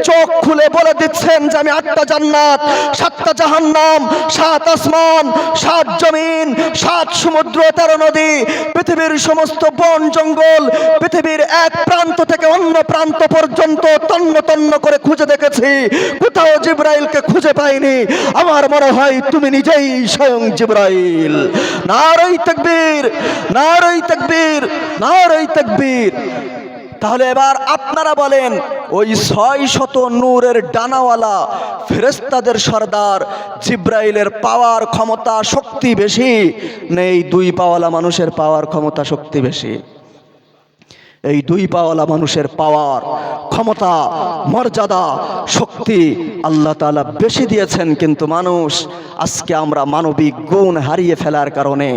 চোখ খুলে বলে দিচ্ছেন যে আমি 8টা জান্নাত, 7টা জাহান্নাম, 7 আসমান, 7 জমিন, 7 সমুদ্র, 13 নদী, পৃথিবীর সমস্ত বন জঙ্গল, পৃথিবীর এক প্রান্ত থেকে অন্য প্রান্ত পর্যন্ত তন্ন তন্ন করে খুঁজে দেখেছি, কোথাও জিবরাইলকে খুঁজে পাইনি। আমার মনে হয় তুমি নিজেই স্বয়ং জিবরাইল। নারায়ে তাকবীর, নারায়ে তাকবীর, নারায়ে তাকবীর। তাহলে এবার আপনারা বলেন, ওই 600 নূরের ডানাওয়ালা ফেরেশতাদের সর্দার জিবরাইলের পাওয়ার ক্ষমতা শক্তি বেশি না এই 2 পাওয়ালা মানুষের পাওয়ার ক্ষমতা শক্তি বেশি? এই 2 পাওয়ালা মানুষের পাওয়ার ক্ষমতা মর্যাদা শক্তি আল্লাহ তাআলা বেশি দিয়েছেন। কিন্তু মানুষ আজকে আমরা মানবিক গুণ হারিয়ে ফেলার কারণে,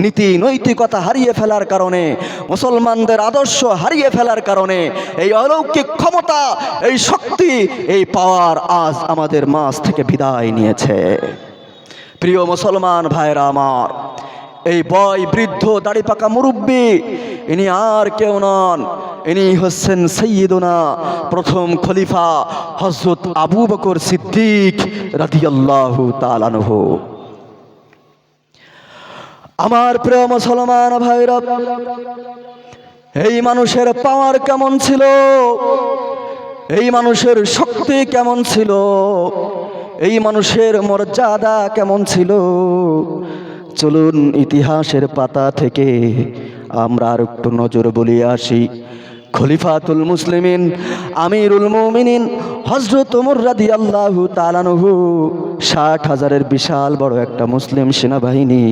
নীতি নৈতিকতা হারিয়ে ফেলার কারণে, মুসলমানদের আদর্শ হারিয়ে ফেলার কারণে এই অলৌকিক ক্ষমতা, এই শক্তি, এই পাওয়ার আজ আমাদের মাঝ থেকে বিদায় নিয়েছে। প্রিয় মুসলমান ভাইরা আমার, এই বয় বৃদ্ধ দাড়ি পাকা মুরব্বী ইনি আর কেউ নন, ইনি হচ্ছেন সাইয়্যিদুনা প্রথম খলিফা হযরত আবু বকর সিদ্দিক রাদিয়াল্লাহু তাআলা আনহু। আমার প্রিয় মুসলমান ভাইরা, এই মানুষের পাওয়ার কেমন ছিল, এই মানুষের শক্তি কেমন ছিল, এই মানুষের মর্যাদা কেমন ছিল, চলুন ইতিহাসের পাতা থেকে আমরা আর একটু নজর বলিয়ে আসি। খলিফাতুল মুসলিমিন আমিরুল মুমিনিন হযরত ওমর রাদিয়াল্লাহু তাআলা আনহু 60,000-এর বিশাল বড় একটা মুসলিম সেনাবাহিনী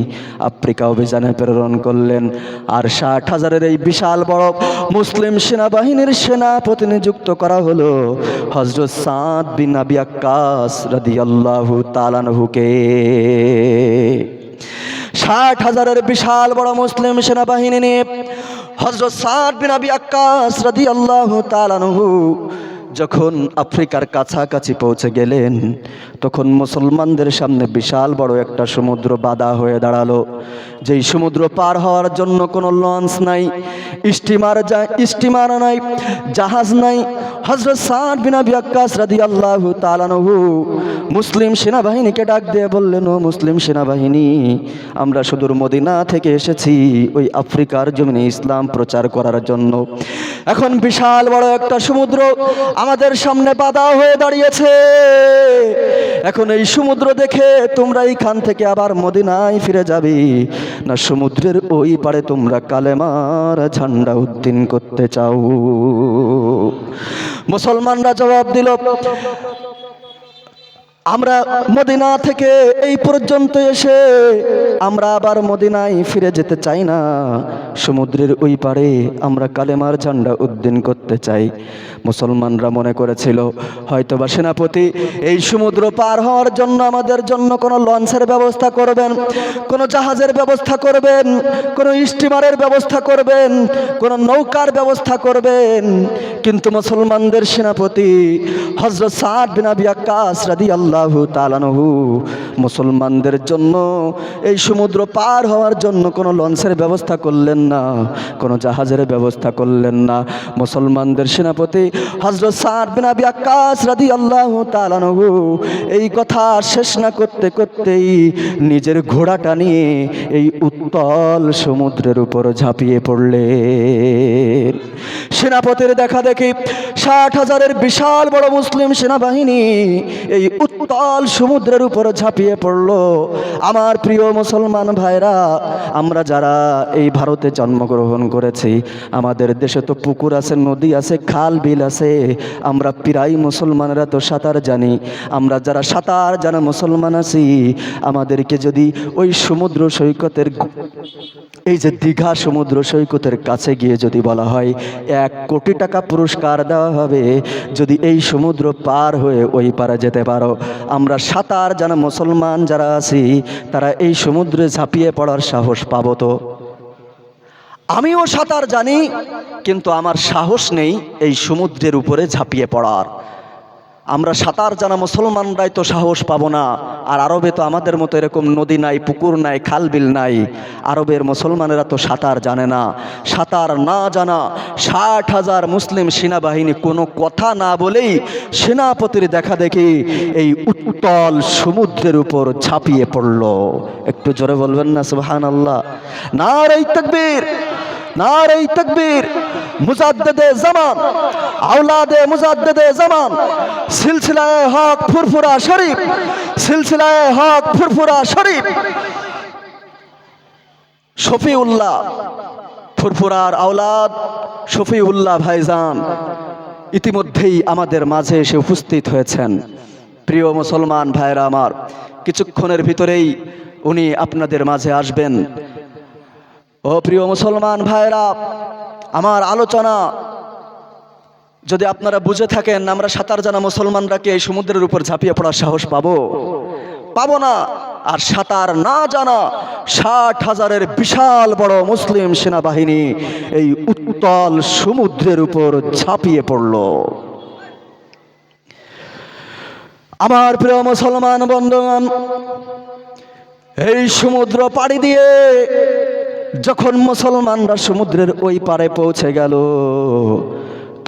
আফ্রিকা অভিযানে প্রেরণ করলেন। আর 60,000-এর এই বিশাল বড় মুসলিম সেনাবাহিনীর সেনাপতি নিযুক্ত করা হলো হযরত সাদ বিন আবি ওয়াক্কাস রাদিয়াল্লাহু তাআলা আনহুকে। 60,000-এর বিশাল বড় মুসলিম সেনাবাহিনী নিয়ে হযরত সাদ বিন আবি ওয়াক্কাস রাদিয়াল্লাহু তাআলা আনহু যখন আফ্রিকার কাছাকাছি পৌঁছে গেলেন, তখন মুসলমানদের সামনে বিশাল বড় একটা সমুদ্র বাধা হয়ে দাঁড়ালো। যেই সমুদ্র পার হওয়ার জন্য কোনো লঞ্চ নাই, স্টিমার নাই, জাহাজ নাই। হযরত সাদ বিন আবি ওয়াক্কাস রাদিয়াল্লাহু তাআলা আনহু মুসলিম সেনাবাহিনীকে ডাক দিয়ে বললেন, ও মুসলিম সেনাবাহিনী, আমরা সুদূর মদিনা থেকে এসেছি ওই আফ্রিকার জমিনে ইসলাম প্রচার করার জন্য। এখন বিশাল বড় একটা সমুদ্র আমাদের সামনে বাধা হয়ে দাঁড়িয়েছে। এখন এই সমুদ্র দেখে তোমরা এইখান থেকে আবার মদিনায় ফিরে যাবে, না সমুদ্রের ওই পারে তোমরা কালেমার ঝান্ডা উত্তোলন করতে চাও? মুসলমানরা জবাব দিল, আমরা মদিনা থেকে এই পর্যন্ত এসে আমরা আবার মদিনায় ফিরে যেতে চাই না, সমুদ্রের ওই পারে আমরা কালেমার ঝান্ডা উত্তোলন করতে চাই। মুসলমানরা মনে করেছিল হয়তোবা সেনাপতি এই সমুদ্র পার হওয়ার জন্য আমাদের জন্য কোনো লঞ্চের ব্যবস্থা করবেন, কোনো জাহাজের ব্যবস্থা করবেন, কোনো স্টিমারের ব্যবস্থা করবেন, কোনো নৌকার ব্যবস্থা করবেন। কিন্তু মুসলমানদের সেনাপতি হযরত সাদ বিন আবি ওয়াক্কাস রাদিয়াল্লাহু তাআলা আনহু মুসলমানদের জন্য এই সমুদ্র পার হওয়ার জন্য কোনো লঞ্চের ব্যবস্থা করলেন না, কোনো জাহাজের ব্যবস্থা করলেন না। মুসলমানদের সেনাপতি হযরত সাদ বিন আবি ওয়াক্কাস রাদিয়াল্লাহু তাআলা আনহু এই কথা শেষ না করতে করতেই নিজের ঘোড়াটা নিয়ে এই উত্তাল সমুদ্রের উপর ঝাঁপিয়ে পড়লেন। সেনাপতির দেখা দেখি 60,000-এর বিশাল বড় মুসলিম সেনাবাহিনী এই উত্তাল সমুদ্রের উপর ঝাঁপিয়ে পড়ল। আমার প্রিয় মুসলমান ভাইরা, আমরা যারা এই ভারতে জন্মগ্রহণ করেছি, আমাদের দেশে তো পুকুর আছে, নদী আছে, খাল বিল মাহফিল আছে, আমরা প্রায় মুসলমানরা তো সাঁতার জানি। আমরা যারা সাঁতার জানা মুসলমান আছি, আমাদেরকে যদি ওই সমুদ্র সৈকতের, এই যে দীঘা সমুদ্র সৈকতের কাছে গিয়ে যদি বলা হয় 1 কোটি টাকা পুরস্কার দেওয়া হবে যদি এই সমুদ্র পার হয়ে ওই পারে যেতে পারো, আমরা সাঁতার জানা মুসলমান যারা আছি তারা এই সমুদ্রে ঝাঁপিয়ে পড়ার সাহস পাবো তো? আমিও সাঁতার জানি, কিন্তু আমার সাহস নেই এই সমুদ্রের উপরে ঝাঁপিয়ে পড়ার। আমরা সাঁতার জানা মুসলমানরাই তো সাহস পাবো না। আর আরবে তো আমাদের মতো এরকম নদী নাই, পুকুর নাই, খাল বিল নাই। আরবের মুসলমানেরা তো সাঁতার জানে না। সাঁতার না জানা 60,000 মুসলিম সেনাবাহিনী কোনো কথা না বলেই সেনাপতির দেখা দেখি এই উত্তাল সমুদ্রের উপর ঝাঁপিয়ে পড়ল। একটু জোরে বলবেন না সুবহানাল্লাহ? নারে তাকবীর, নারে তাকবীর। মুজাদ্দেদে জামান, আওলাদে মুজাদ্দেদে জামান, সিলসিলায়ে হক ফুরফুরা শরীফ, সিলসিলায়ে হক ফুরফুরা শরীফ শফিউল্লাহ, ফুরফুরার আওলাদ শফিউল্লাহ ভাইজান ইতিমধ্যেই আমাদের মাঝে এসে উপস্থিত হয়েছেন। প্রিয় মুসলমান ভাইরা আমার, কিছুক্ষণের ভিতরেই উনি আপনাদের মাঝে আসবেন। ও প্রিয় মুসলমান ভাইরা, আমার আলোচনা যদি আপনারা বুঝে থাকেন, আমরা সাঁতার জানা মুসলমানরা কি এই সমুদ্রের উপর ঝাঁপিয়ে পড়ার সাহস পাবো? পাবো না। আর সাঁতার না জানা 60,000-এর বিশাল বড় মুসলিম সেনাবাহিনী এই উত্তাল সমুদ্রের উপর ঝাঁপিয়ে পড়ল। আমার প্রিয় মুসলমান বন্ধুগণ, এই সমুদ্র পাড়ি দিয়ে যখন মুসলমানরা সমুদ্রের ওই পারে পৌঁছে গেল,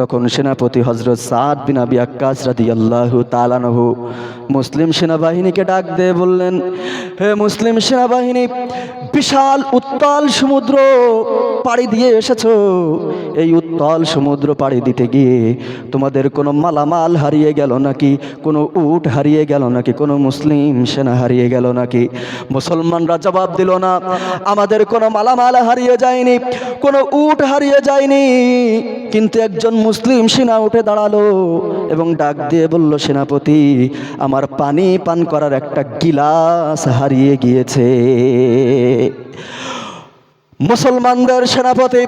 তখন সেনাপতি হযরত সাদ বিন আবি ওয়াক্কাস রাদিয়াল্লাহু তাআলা আনহু মুসলিম সেনাবাহিনীকে ডাক দিয়ে বললেন, হে মুসলিম সেনাবাহিনী, বিশাল উত্তাল সমুদ্র পাড়ি দিয়ে এসেছো। এই উত্তাল সমুদ্র পাড়ি দিতে গিয়ে তোমাদের কোনো মালামাল হারিয়ে গেল নাকি? কোনো উট হারিয়ে গেল নাকি? কোনো মুসলিম সেনা হারিয়ে গেল নাকি? মুসলমানরা জবাব দিল, না, আমাদের কোনো মালামাল হারিয়ে যায়নি, কোনো উট হারিয়ে যায়নি। কিন্তু একজন মুসলিম সেনা উঠে দাঁড়ালো এবং ডাক দিয়ে বলল, সেনাপতি, আমার পানি পান করার একটা গিলাস হারিয়ে গিয়েছে। মুসলমানদের সেনাপতি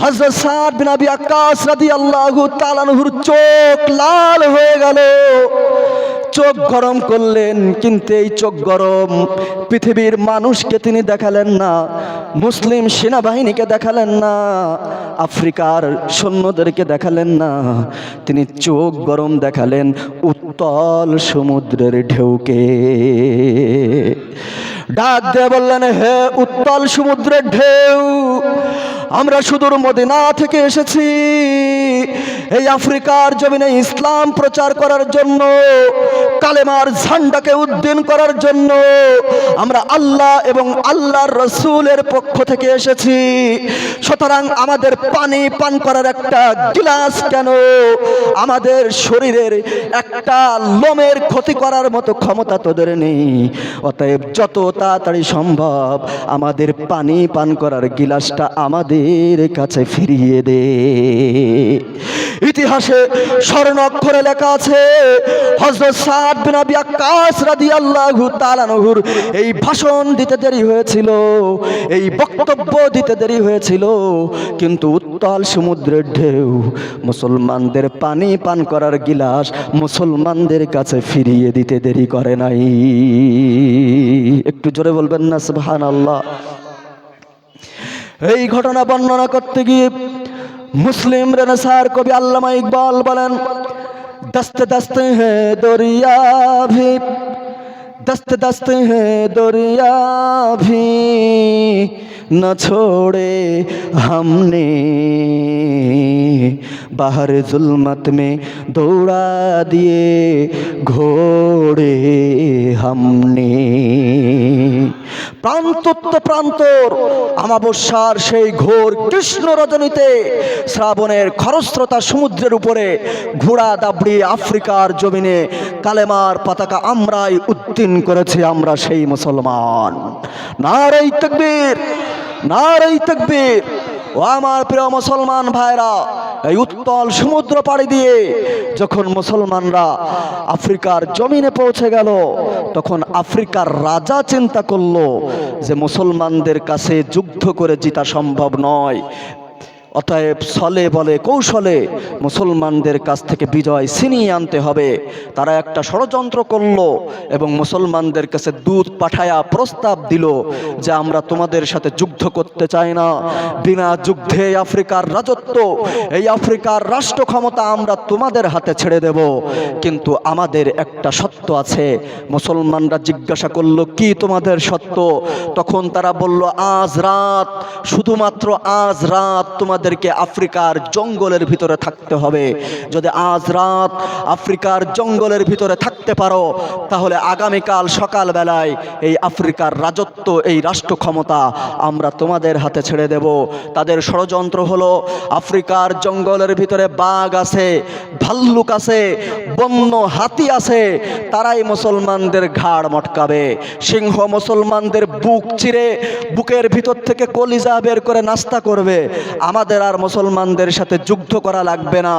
হযরত সাদ বিন আবি ওয়াক্কাস রাদিয়াল্লাহু তাআলা আনহুর চোখ লাল হয়ে গেল, চোখ গরম করলেন। কিন্তু এই চোখ গরম পৃথিবীর মানুষকে তিনি দেখালেন না, মুসলিম সেনাবাহিনীকে দেখালেন না, আফ্রিকার সৈন্যদেরকে দেখালেন না। তিনি চোখ গরম দেখালেন উত্তাল সমুদ্রের ঢেউকে। ডাক দিয়ে বললেন, হে উত্তাল সমুদ্রের ঢেউ, আমরা সুদূর মদিনা থেকে এসেছি এই আফ্রিকার জমিনে ইসলাম প্রচার করার জন্য, কালেমার ঝান্ডাকে উদ্দিন করার জন্য। আমরা আল্লাহ এবং আল্লাহর রাসূলের পক্ষ থেকে এসেছি। সুতরাং আমাদের পানি পান করার একটা গিলাস কেন? আমাদের শরীরের একটা লোমের ক্ষতি করার মতো ক্ষমতা তোদের নেই। অতএব যত তাড়াতাড়ি সম্ভব আমাদের পানি পান করার গিলাসটা আমাদের কাছে ফিরিয়ে দে। ইতিহাসে স্বর্ণাক্ষরে লেখা আছে, হযরত সাদ বিন আবি ওয়াক্কাস রাদিয়াল্লাহু তাআলা আনহুর এই ভাষণ দিতে দেরি হয়েছিল, এই বক্তব্য দিতে দেরি হয়েছিল, কিন্তু উত্তাল সমুদ্রের ঢেউ মুসলমানদের পানি পান করার গিলাস মুসলমানদের কাছে ফিরিয়ে দিতে দেরি করে নাই। একটু জোরে বলবেন না সুবহানাল্লাহ? এই ঘটনা বর্ণনা করতে গিয়ে মুসলিম রেনেসাঁর কবি আল্লামা ইকবাল বলেন, दस्ते दस्ते हैं दरिया भी, दस्ते दस्ते हैं दरिया भी, न छोड़े हमने बाहर जुल्मत में दौड़ा दिए घोड़े हमने। প্রান্তত্ব প্রান্তর আমাবস্যার সেই ঘোর কৃষ্ণ রজনীতে শ্রাবণের খরস্রোতা সমুদ্রের উপরে ঘোড়া দাবড়ি আফ্রিকার জমিনে কালেমার পতাকা আমরাই উত্তীর্ণ করেছি। আমরা সেই মুসলমান। নারে তাকবীর, নারে তাকবীর। ও আমার প্রিয় মুসলমান ভাইরা, এই উত্তাল সমুদ্র পাড়ি দিয়ে যখন মুসলমানরা আফ্রিকার জমিনে পৌঁছে গেল, তখন আফ্রিকার রাজা চিন্তা করলো যে মুসলমানদের কাছে যুদ্ধ করে জিতা সম্ভব নয়, অতএব ছলে বলে কৌশলে মুসলমানদের কাছ থেকে বিজয় ছিনিয়ে আনতে হবে। তারা একটা ষড়যন্ত্র করলো এবং মুসলমানদের কাছে দূত পাঠায়া প্রস্তাব দিল যে আমরা তোমাদের সাথে যুদ্ধ করতে চাই না, বিনা যুদ্ধে আফ্রিকার রাজত্ব, এই আফ্রিকার রাষ্ট্র ক্ষমতা আমরা তোমাদের হাতে ছেড়ে দেব, কিন্তু আমাদের একটা সত্য আছে। মুসলমানরা জিজ্ঞাসা করলো, কি তোমাদের সত্য? তখন তারা বলল, আজ রাত, শুধুমাত্র আজ রাত তোমাদেরকে আফ্রিকার জঙ্গলের ভিতরে থাকতে হবে। যদি আজ রাত আফ্রিকার জঙ্গলের ভিতরে থাকতে পারো, তাহলে আগামীকাল সকালবেলায় এই আফ্রিকার রাজত্ব, এই রাষ্ট্র ক্ষমতা আমরা তোমাদের হাতে ছেড়ে দেব। তাদের ষড়যন্ত্র হলো, আফ্রিকার জঙ্গলের ভিতরে বাঘ আছে, ভাল্লুক আছে, বন্য হাতি আছে, তারাই মুসলমানদের ঘাড় মটকাবে। সিংহ মুসলমানদের বুক চিরে বুকের ভিতর থেকে কলিজা বের করে নাস্তা করবে। আমাদের আর মুসলমানদের সাথে যুদ্ধ করা লাগবে না।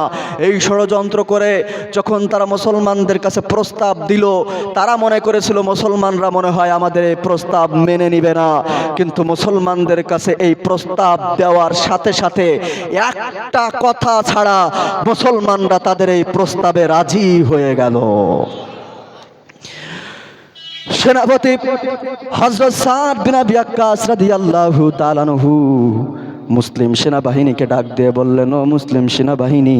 এই ষড়যন্ত্র করে যখন তারা মুসলমানদের কাছে প্রস্তাব দিল, তারা মনে করেছিল মুসলমানরা মনে হয় আমাদের এই প্রস্তাব মেনে নিবে না, কিন্তু মুসলমানদের কাছে এই প্রস্তাব দেওয়ার সাথে সাথে একটা কথা ছাড়া মুসলমানরা তাদের এই প্রস্তাবে রাজি হয়ে গেল। সেনাপতি হযরত সাদ বিন আবি ওয়াক্কাস রাদিয়াল্লাহু তাআলা আনহু মুসলিম সেনাবাহিনীকে ডাক দিয়ে বললেন, ও মুসলিম সেনাবাহিনী,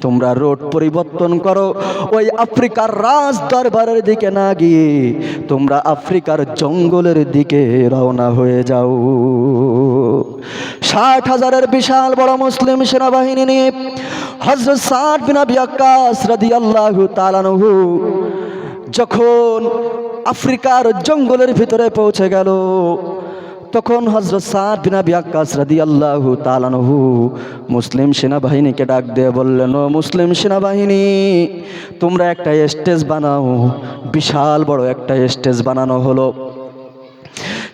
তোমরা রোড পরিবর্তন করো, ওই আফ্রিকার রাজ দরবারের দিকে না গিয়ে তোমরা আফ্রিকার জঙ্গলের দিকে রওনা হয়ে যাও। 60,000-এর বিশাল বড় মুসলিম সেনাবাহিনী নিয়ে হযরত সাদ বিন আবি ওয়াক্কাস রাদিয়াল্লাহু তাআলা আনহু যখন আফ্রিকার জঙ্গলের ভিতরে পৌঁছে গেল, তখন হযরত সাদ বিন আবি ওয়াক্কাস রাদিয়াল্লাহু তাআলা আনহু মুসলিম সেনাবাহিনীকে ডাক দিয়ে বললেন, ও মুসলিম সেনাবাহিনী, তোমরা একটা স্টেজ বানাও। বিশাল বড় একটা স্টেজ বানানো হলো,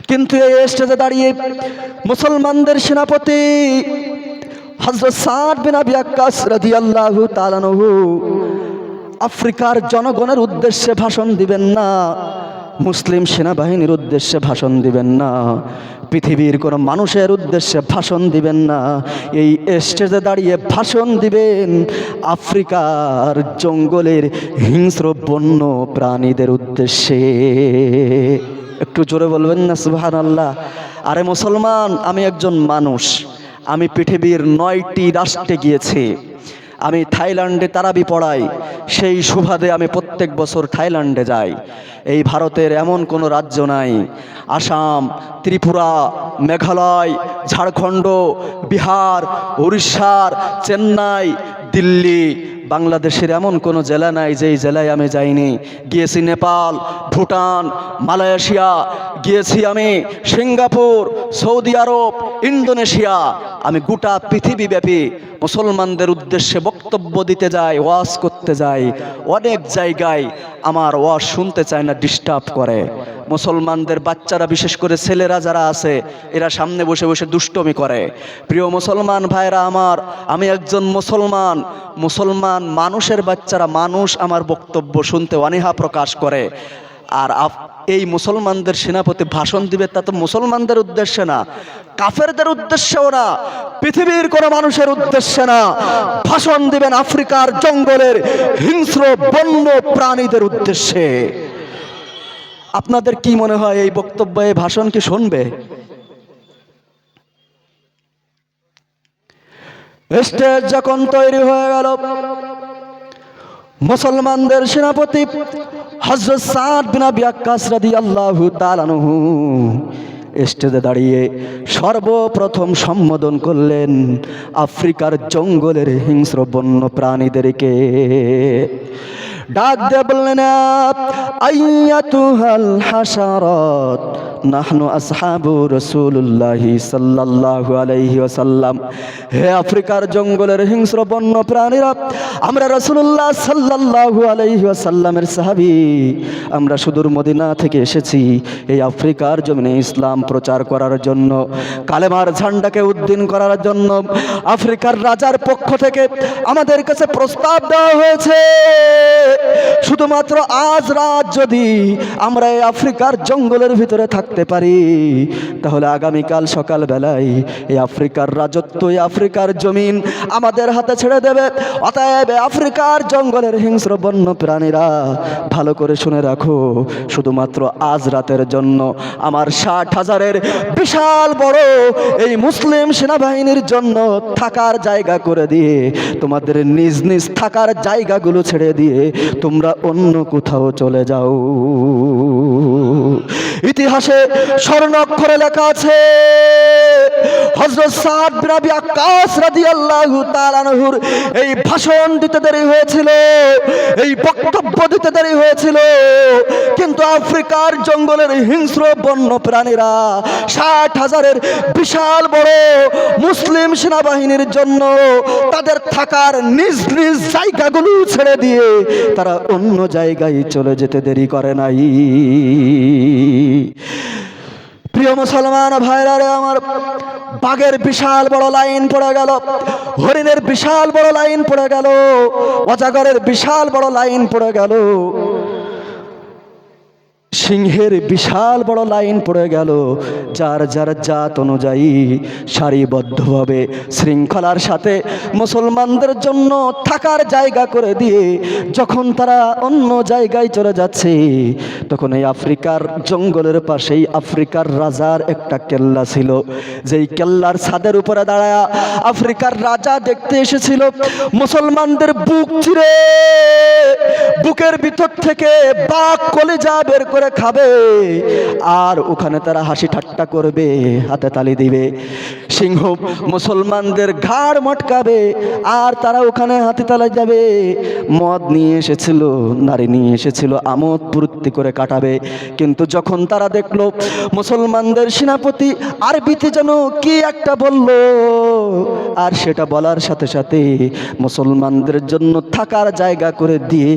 কিন্তু এই স্টেজে দাঁড়িয়ে মুসলমানদের সেনাপতি হযরত সাদ বিন আবি ওয়াক্কাস রাদিয়াল্লাহু তাআলা আনহু আফ্রিকার জনগণের উদ্দেশ্যে ভাষণ দিবেন না, মুসলিম সেনাবাহিনীর উদ্দেশ্যে ভাষণ দিবেন না, পৃথিবীর কোনো মানুষের উদ্দেশ্যে ভাষণ দিবেন না। এই স্টেজে দাঁড়িয়ে ভাষণ দিবেন আফ্রিকার জঙ্গলের হিংস্র বন্য প্রাণীদের উদ্দেশ্যে। একটু জোরে বলবেন না সুবহানাল্লাহ। আরে মুসলমান, আমি একজন মানুষ, আমি পৃথিবীর 9টি রাষ্ট্রে গিয়েছি। আমি থাইল্যান্ডে তারাবি পড়াই, সেই সুবাদে আমি প্রত্যেক বছর থাইল্যান্ডে যাই। এই ভারতের এমন কোনো রাজ্য নাই, আসাম, ত্রিপুরা, মেঘালয়, ঝাড়খণ্ড, বিহার, উড়িষ্যার, চেন্নাই, দিল্লি, বাংলাদেশের এমন কোনো জেলা নাই যেই জেলায় আমি যাইনি। গিয়েছি নেপাল, ভুটান, মালয়েশিয়া, গিয়েছি আমি সিঙ্গাপুর, সৌদি আরব, ইন্দোনেশিয়া। আমি গোটা পৃথিবীব্যাপী মুসলমানদের উদ্দেশ্যে বক্তব্য দিতে যাই, ওয়াজ করতে যাই। অনেক জায়গায় আমার ওয়াজ শুনতে চায় না, ডিস্টার্ব করে। মুসলমানদের বাচ্চারা, বিশেষ করে ছেলেরা যারা আছে, এরা সামনে বসে বসে দুষ্টমি করে। প্রিয় মুসলমান ভাইরা আমার, আমি একজন মুসলমান, মুসলমান মানুষের বাচ্চারা, মানুষ আমার বক্তব্য শুনতে অনীহা প্রকাশ করে। আর এই মুসলমানদের সেনাপতি ভাষণ দিবে, তা তো মুসলমানদের উদ্দেশ্যে না, কাফেরদের উদ্দেশ্যেও না, পৃথিবীর কোনো মানুষের উদ্দেশ্যে না। ভাষণ দিবেন আফ্রিকার জঙ্গলের হিংস্র বন্য প্রাণীদের উদ্দেশ্যে। আপনাদের কি মনে হয় এই বক্তব্য, এই ভাষণ কি শুনবে? স্টেজ যখন তৈরি হয়ে গেল, মুসলমানদের সেনাপতি হযরত সাদ বিন আবি ওয়াক্কাস রাদিয়াল্লাহু তাআলা আনহু স্টেজে দাঁড়িয়ে সর্বপ্রথম সম্বোধন করলেন আফ্রিকার জঙ্গলের হিংস্র বন্য প্রাণীদেরকে। ডাক দিয়ে বললেন, আইয়াতুহাল হাশারাত নাহনু আসহাবু রাসূলুল্লাহি সাল্লাল্লাহু আলাইহি ওয়াসাল্লাম। হে আফ্রিকার জঙ্গলের হিংস্র বন্য প্রাণীরা, আমরা রাসূলুল্লাহ সাল্লাল্লাহু আলাইহি ওয়াসাল্লামের সাহাবী। আমরা সুদূর মদিনা থেকে এসেছি এই আফ্রিকার জমিনে ইসলাম প্রচার করার জন্য, কালেমার ঝান্ডাকে উদ্দিন করার জন্য। আফ্রিকার রাজার পক্ষ থেকে আমাদের কাছে প্রস্তাব দেওয়া হয়েছে, শুধুমাত্র আজ রাত যদি আমরা এই আফ্রিকার জঙ্গলের ভিতরে থাকতে পারি, তাহলে আগামীকাল সকালবেলায় এই আফ্রিকার রাজত্ব, এই আফ্রিকার জমিন আমাদের হাতে ছেড়ে দেবে। অতএব আফ্রিকার জঙ্গলের হিংস্র বন্য প্রাণীরা, ভালো করে শুনে রাখো, শুধুমাত্র আজ রাতের জন্য আমার 60,000-এর বিশাল বড় এই মুসলিম সেনাবাহিনীর জন্য থাকার জায়গা করে দিয়ে, তোমাদের নিজ নিজ থাকার জায়গাগুলো ছেড়ে দিয়ে তোমরা অন্য কোথাও চলে যাও। ইতিহাসে স্বর্ণাক্ষরে লেখা আছে, হযরত সাদ বিন আবি ওয়াক্কাস রাদিয়াল্লাহু তাআলা আনহুর এই ভাষণ দিতে দেরি হয়েছিল, এই বক্তব্য দিতে দেরি হয়েছিল, কিন্তু আফ্রিকার জঙ্গলের হিংস্র বন্য প্রাণীরা 60,000-এর বিশাল বড় মুসলিম সেনাবাহিনীর জন্য তাদের থাকার নিজ নিজ জায়গাগুলো ছেড়ে দিয়ে তারা অন্য জায়গায় চলে যেতে দেরি করে নাই। প্রিয় মুসলমান ভাইরা রে আমার, বাঘের বিশাল বড় লাইন পড়ে গেল, হরিণের বিশাল বড় লাইন পড়ে গেল, অজগরের বিশাল বড় লাইন পড়ে গেল, সিংহের বিশাল বড় লাইন পড়ে গেল। যার যার জাত অনুযায়ী সারিবদ্ধভাবে শৃঙ্খলার সাথে মুসলমানদের জন্য থাকার জায়গা করে দিয়ে যখন তারা অন্য জায়গায় চলে যাচ্ছে, তখন এই আফ্রিকার জঙ্গলের পাশেই আফ্রিকার রাজার একটা কেল্লা ছিল, যেই কেল্লার ছাদের উপরে দাঁড়ায় আফ্রিকার রাজা দেখতে এসেছিল মুসলমানদের বুক চিরে, বুকের ভিতর থেকে বাঘ কলিজা বের করে খাবে, আর ওখানে তারা হাসি ঠাট্টা করবে, হাতে তালি দিবে। সিংহ মুসলমানদের ঘাড় মটকাবে, আর তারা ওখানে হাতে তালি যাবে। মদ নিয়ে এসেছিল, নারী নিয়ে এসেছিল, আমোদ ফুর্তি করে কাটাবে। কিন্তু যখন তারা দেখলো মুসলমানদের সেনাপতি আরবিতে যেন কি একটা বলল, আর সেটা বলার সাথে সাথে মুসলমানদের জন্য থাকার জায়গা করে দিয়ে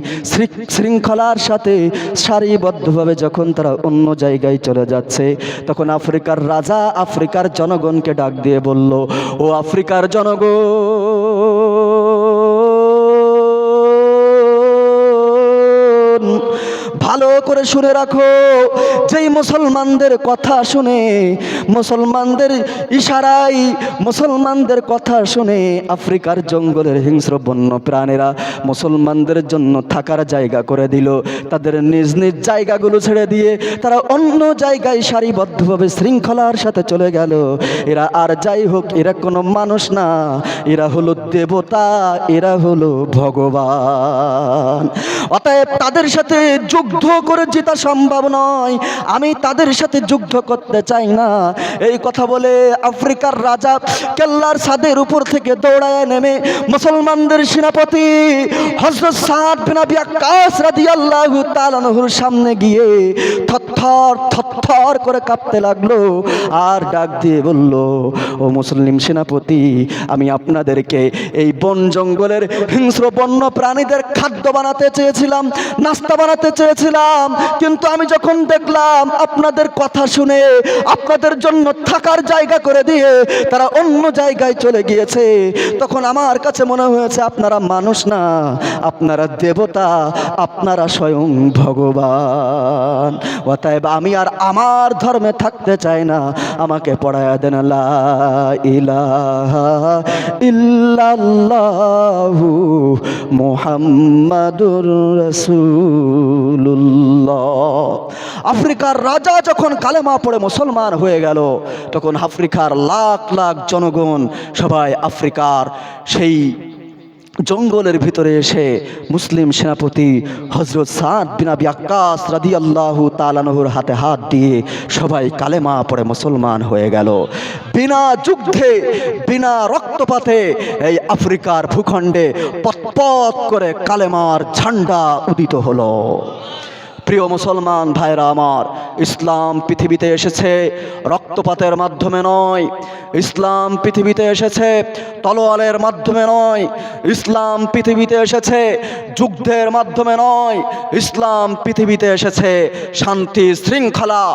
শৃঙ্খলার সাথে সারিবদ্ধভাবে যখন তারা অন্য জায়গায় চলে যাচ্ছে, তখন আফ্রিকার রাজা আফ্রিকার জনগণকে ডাক দিয়ে বলল, ও আফ্রিকার জনগণ, ভালো করে শুনে রাখো, যেই মুসলমানদের কথা শুনে, মুসলমানদের ইশারায়, মুসলমানদের কথা শুনে আফ্রিকার জঙ্গলের হিংস্র বন্য প্রাণীরা মুসলমানদের জন্য থাকার জায়গা করে দিল, তাদের নিজ নিজ জায়গাগুলো ছেড়ে দিয়ে তারা অন্য জায়গায় সারিবদ্ধভাবে শৃঙ্খলার সাথে চলে গেল। এরা আর যাই হোক, এরা কোনো মানুষ না, এরা হলো দেবতা, এরা হলো ভগবান। অতএব তাদের সাথে যুদ্ধ করে জেতা সম্ভব নয়, আমি তাদের সাথে যুদ্ধ করতে চাই না। এই কথা বলে আফ্রিকার রাজা কেল্লার ছাদের উপর থেকে দৌড়ায় নেমে মুসলমানদের সেনাপতি হযরত সাদ বিন আবি ওয়াক্কাস রাদিয়াল্লাহু তাআলা আনহুর সামনে গিয়ে থরথর থরথর করে কাঁপতে লাগলো, আর ডাক দিয়ে বলল, ও মুসলিম সেনাপতি, আমি আপনাদেরকে এই বন জঙ্গলের হিংস্র বন্য প্রাণীদের খাদ্য বানাতে চেয়েছিলাম, নাস্তা বানাতে চেয়েছিলাম, কিন্তু আমি যখন দেখলাম আপনাদের কথা শুনে আপনাদের জন্য থাকার জায়গা করে দিয়ে তারা অন্য জায়গায় চলে গিয়েছে, তখন আমার কাছে মনে হয়েছে আপনারা মানুষ না, আপনারা দেবতা, আপনারা স্বয়ং ভগবান। অতএব আমি আর আমার ধর্মে থাকতে চাই না, আমাকে পড়ায়া দেন লা ইলাহা ইল্লাল্লাহু মুহাম্মাদুর রাসূলুল্লাহ। আফ্রিকার রাজা যখন কালেমা পড়ে মুসলমান হয়ে গেল, তখন আফ্রিকার লাখ লাখ জনগণ সবাই আফ্রিকার সেই জঙ্গলের ভিতরে এসে মুসলিম সেনাপতি হযরত সাদ বিন আবি ওয়াক্কাস রাদিয়াল্লাহু তাআলা আনহুর হাতে হাত দিয়ে সবাই কালেমা পড়ে মুসলমান হয়ে গেল। বিনা যুদ্ধে, বিনা রক্তপাতে এই আফ্রিকার ভূখণ্ডে পথ পথ করে কালেমার ঝান্ডা উদিত হলো। প্রিয় মুসলমান ভাইরা আমার, ইসলাম পৃথিবীতে এসেছে রক্তপাতের মাধ্যমে নয়, ইসলাম পৃথিবীতে এসেছে তলোয়ারের মাধ্যমে নয়, ইসলাম পৃথিবীতে এসেছে যুদ্ধের মাধ্যমে নয়, ইসলাম পৃথিবীতে এসেছে শান্তি শৃঙ্খলা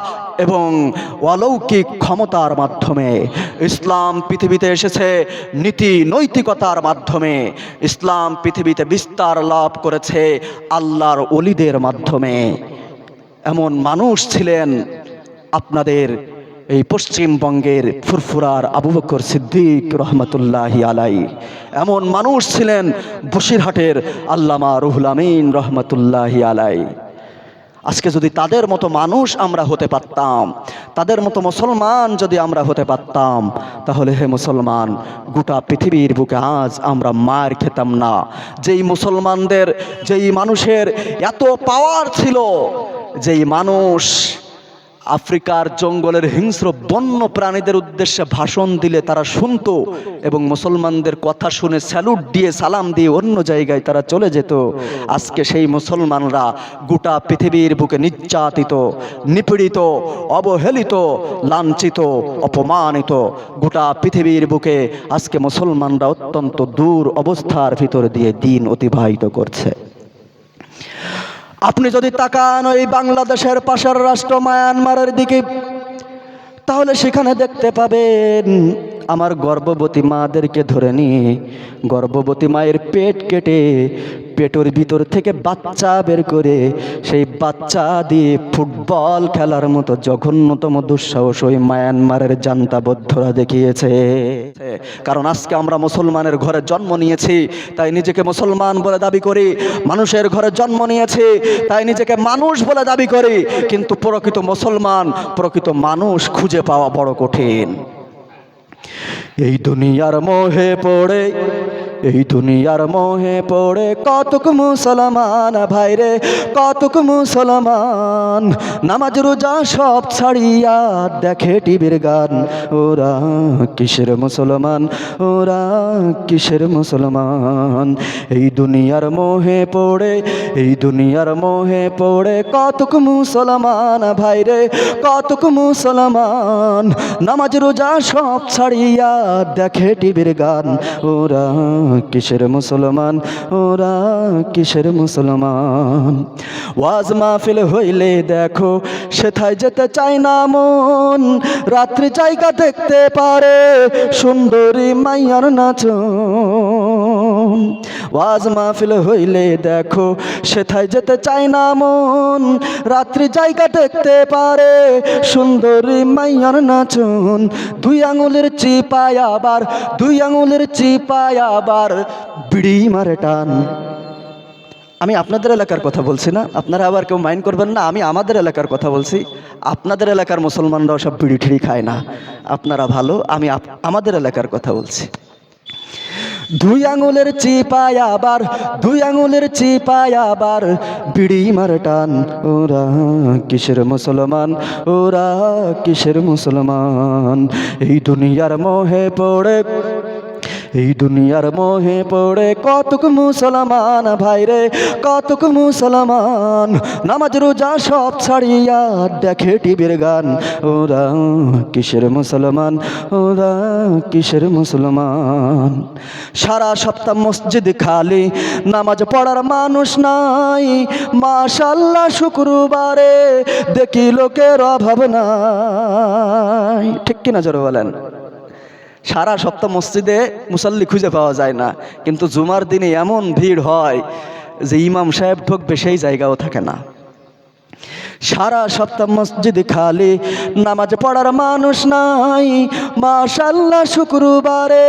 এবং অলৌকিক ক্ষমতার মাধ্যমে। ইসলাম পৃথিবীতে এসেছে নীতি নৈতিকতার মাধ্যমে। ইসলাম পৃথিবীতে বিস্তার লাভ করেছে আল্লাহর ওলিদের মাধ্যমে। এমন মানুষ ছিলেন আপনাদের এই পশ্চিমবঙ্গের ফুরফুরার আবু বকর সিদ্দিক রহমতুল্লাহি আলাই। এমন মানুষ ছিলেন বসিরহাটের আল্লামা রুহুল আমিন রহমতুল্লাহি আলাই। আজকে যদি তাদের মতো মানুষ আমরা হতে পারতাম, তাদের মতো মুসলমান যদি আমরা হতে পারতাম, তাহলে হে মুসলমান, গোটা পৃথিবীর বুকে আজ আমরা মার খেতাম না। যেই মুসলমানদের, যেই মানুষের এত পাওয়ার ছিল, যেই মানুষ আফ্রিকার জঙ্গলের হিংস্র বন্য প্রাণীদের উদ্দেশ্যে ভাষণ দিলে তারা শুনতো এবং মুসলমানদের কথা শুনে স্যালুট দিয়ে সালাম দিয়ে অন্য জায়গায় তারা চলে যেত, আজকে সেই মুসলমানরা গোটা পৃথিবীর বুকে নির্যাতিত, নিপীড়িত, অবহেলিত, লাঞ্ছিত, অপমানিত। গোটা পৃথিবীর বুকে আজকে মুসলমানরা অত্যন্ত দূর অবস্থার ভিতর দিয়ে দিন অতিবাহিত করছে। আপনি যদি তাকান ওই বাংলাদেশের পাশের রাষ্ট্র মায়ানমারের দিকে, তাহলে সেখানে দেখতে পাবেন আমার গর্ভবতী মাদেরকে ধরে নিয়ে গর্ভবতী মায়ের পেট কেটে পেটের ভিতর থেকে বাচ্চা বের করে সেই বাচ্চা দিয়ে ফুটবল খেলার মতো জঘন্যতম দুঃসাহস ওই মায়ানমারের জান্তাবদ্ধরা দেখিয়েছে। কারণ আজকে আমরা মুসলমানের ঘরে জন্ম নিয়েছি তাই নিজেকে মুসলমান বলে দাবি করি, মানুষের ঘরে জন্ম নিয়েছি তাই নিজেকে মানুষ বলে দাবি করি, কিন্তু প্রকৃত মুসলমান, প্রকৃত মানুষ খুঁজে পাওয়া বড় কঠিন। এই দুনিয়ার মোহে পড়ে, এই দুনিয়ার মোহে পড়ে কতক মুসলমান ভাইরে, কতক মুসলমান নামাজ রোজা সব ছাড়িয়া দেখে টিভির গান। ওরা কিসের মুসলমান, ওরা কিসের মুসলমান? এই দুনিয়ার মোহে পড়ে, এই দুনিয়ার মোহে পড়ে কতক মুসলমান ভাইরে, কতক মুসলমান নামাজ রোজা সব ছাড়িয়া দেখে টিভির গান। ওরা কিসের মুসলমান, ওরা কিসের মুসলমান? ওয়াজ মাহফিল হইলে দেখো সেথায় যেতে চায় না মন, রাত্রি জায়গা দেখতে পারে সুন্দরী মাইয়ার নাচন। ওয়াজ মাহফিল হইলে দেখো সেথায় যেতে চায় না মন, রাত্রি জায়গা দেখতে পারে সুন্দরী মাইয়ার নাচন। দুই আঙুলের চিপায় আবার, দুই আঙুলের চিপায় আবার বিড়ি মারে টান। আমি আপনাদের এলাকার কথা বলছি না, আপনারা আবার কেউ মাইন্ড করবেন না, আমি আমাদের এলাকার কথা বলছি। আপনাদের এলাকার মুসলমানরাও সব বিড়ি ঠিড়ি খায় না, আপনারা ভালো, আমি আমাদের এলাকার কথা বলছি। দুই আঙুলের চিপায় আবার, দুই আঙুলের চিপায় আবার বিড়ি মারে টান। ওরা কিসের মুসলমান, ওরা কিসের মুসলমান? এই দুনিয়ার মোহে পড়ে, এই দুনিয়ার মোহে পড়ে কতক মুসলমান ভাইরে, কতক মুসলমান নামাজ রোজা সব ছাড়িয়া দেখে টিভির গান। ওরা কিসের মুসলমান, ওরা কিসের মুসলমান? সারা সপ্তাহ মসজিদ খালি, নামাজ পড়ার মানুষ নাই। মাশাআল্লাহ শুক্রবারে দেখি লোকের অভাব নাই। ঠিক কিনা জোরে বলেন? সারা সপ্তাহ মসজিদে মুসাল্লি খুঁজে পাওয়া যায় না, কিন্তু জুমার দিনে এমন ভিড় হয় যে ইমাম সাহেব ঢুকবে সেই জায়গাও থাকে না। সারা সপ্তাহ মসজিদ খালি, নামাজ পড়ার মানুষ নাই। মাশাআল্লাহ শুক্রবারে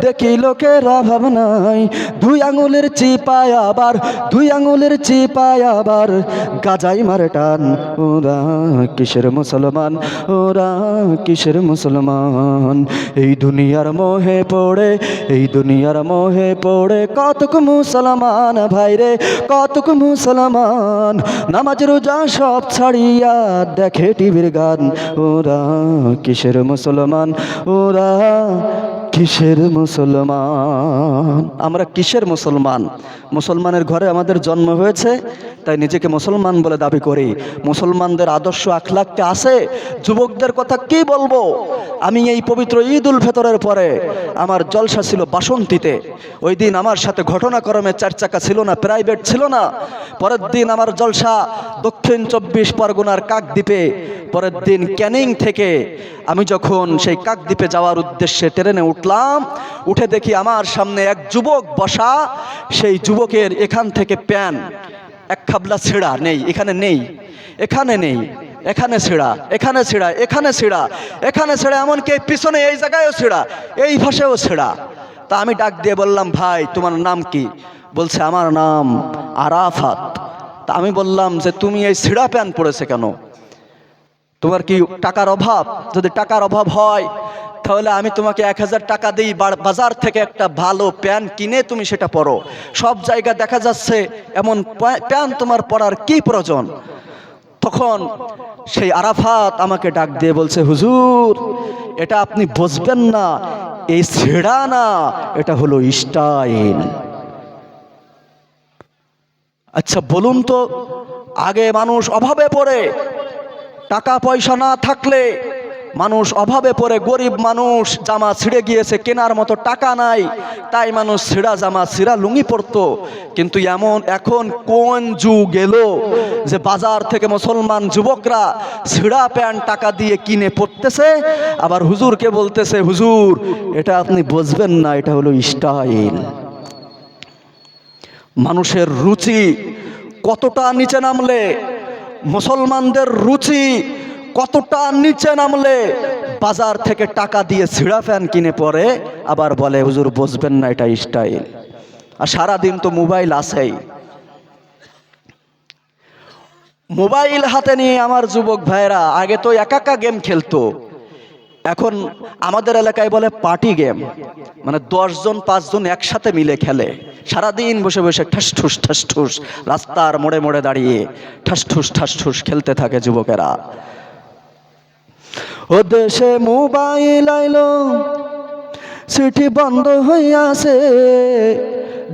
দেখি লোকের অভাব নাই। দুই আঙুলের চিপায় আবার, দুই আঙুলের চিপায় আবার গাজাই মারে টান। ওরা কিসের মুসলমান, ওরা কিসের মুসলমান? এই দুনিয়ার মোহে পড়ে, এই দুনিয়ার মোহে পড়ে কতক মুসলমান ভাইরে, কতক মুসলমান নামাজ রোজা সব ছাড়িয়া দেখে টিভির গান। ওরা কিসের মুসলমান, ওরা কিসের মুসলমান? আমরা কিসের মুসলমান? মুসলমানের ঘরে আমাদের জন্ম হয়েছে, তাই নিজেকে মুসলমান বলে দাবি করি। মুসলমানদের আদর্শ আখলাককে আছে। যুবকদের কথা কি বলবো? আমি এই পবিত্র ঈদ উল ফিতরের পরে আমার জলসা ছিল বাসন্তীতে। ওই দিন আমার সাথে ঘটনাক্রমে 4 চাকা ছিল না, প্রাইভেট ছিল না। পরের দিন আমার জলসা দক্ষিণ 24 পরগনার কাকদ্বীপে। পরের দিন ক্যানিং থেকে আমি যখন সেই কাকদ্বীপে যাওয়ার উদ্দেশ্যে ট্রেনে উঠলাম, উঠে দেখি আমার সামনে এক যুবক বসা। সেই যুবকের এখান থেকে প্যান্ট এক খাবলা ছেঁড়া, নেই এখানে, নেই এখানে, নেই এখানে ছেঁড়া, এখানে ছেঁড়া, এখানে ছেঁড়া, এখানে ছেঁড়া, এমনকি পিছনে এই জায়গায়ও ছেঁড়া, এই ভাষাও ছেঁড়া। তা আমি ডাক দিয়ে বললাম, ভাই তোমার নাম কি? বলছে আমার নাম আরাফাত। তা আমি বললাম যে তুমি এই ছেঁড়া প্যান্ট পরেছে কেন? তোমার কি টাকার অভাব? যদি টাকার অভাব হয় তাহলে আমি তোমাকে 1000 টাকা দিই, বাজার থেকে একটা ভালো প্যান্ট কিনে তুমি সেটা পরো। সব জায়গা দেখা যাচ্ছে, এমন প্যান্ট তোমার পরার কি প্রয়োজন? তখন সেই আরাফাত আমাকে ডাক দিয়ে বলছে, হুজুর এটা আপনি বুঝবেন না, এই ছেঁড়া না, এটা হলো স্টাইল। আচ্ছা বলুন তো, আগে মানুষ অভাবে পড়ে, টাকা পয়সা না থাকলে মানুষ অভাবে পড়ে, গরিব মানুষ জামা ছিঁড়ে গিয়েছে, কেনার মতো টাকা নাই, তাই মানুষ ছিঁড়া জামা ছিঁড়া লুঙ্গি পরতো। কিন্তু এখন কোন যুগ এলো যে বাজার থেকে মুসলমান যুবকরা ছিঁড়া প্যান্ট টাকা দিয়ে কিনে পরতেছে, আবার হুজুরকে বলতেছে হুজুর এটা আপনি বুঝবেন না, এটা হলো স্টাইল। মানুষের রুচি কতটা নিচে নামলে, মুসলমানদের রুচি কতটা নিচে নামলে বাজার থেকে টাকা দিয়ে ছিঁড়া প্যান্ট কিনে পরে, আবার বলে হুজুর বুঝবেন না এটা স্টাইল। আর সারাদিন তো মোবাইল আছেই। মোবাইল হাতে নিয়ে আমার যুবক ভাইরা আগে তো একা গেম খেলতো, এখন আমাদের এলাকায় বলে পার্টি গেম, মানে 10 জন 5 জন একসাথে মিলে খেলে। সারাদিন বসে বসে ঠাসঠুস ঠাসঠুস রাস্তার মোড়ে মোড়ে দাঁড়িয়ে ঠাসঠুস ঠাসঠুস খেলতে থাকে যুবকেরা। ও দেশে মোবাইল আইলো, চিঠি বন্ধ হইয়াছে,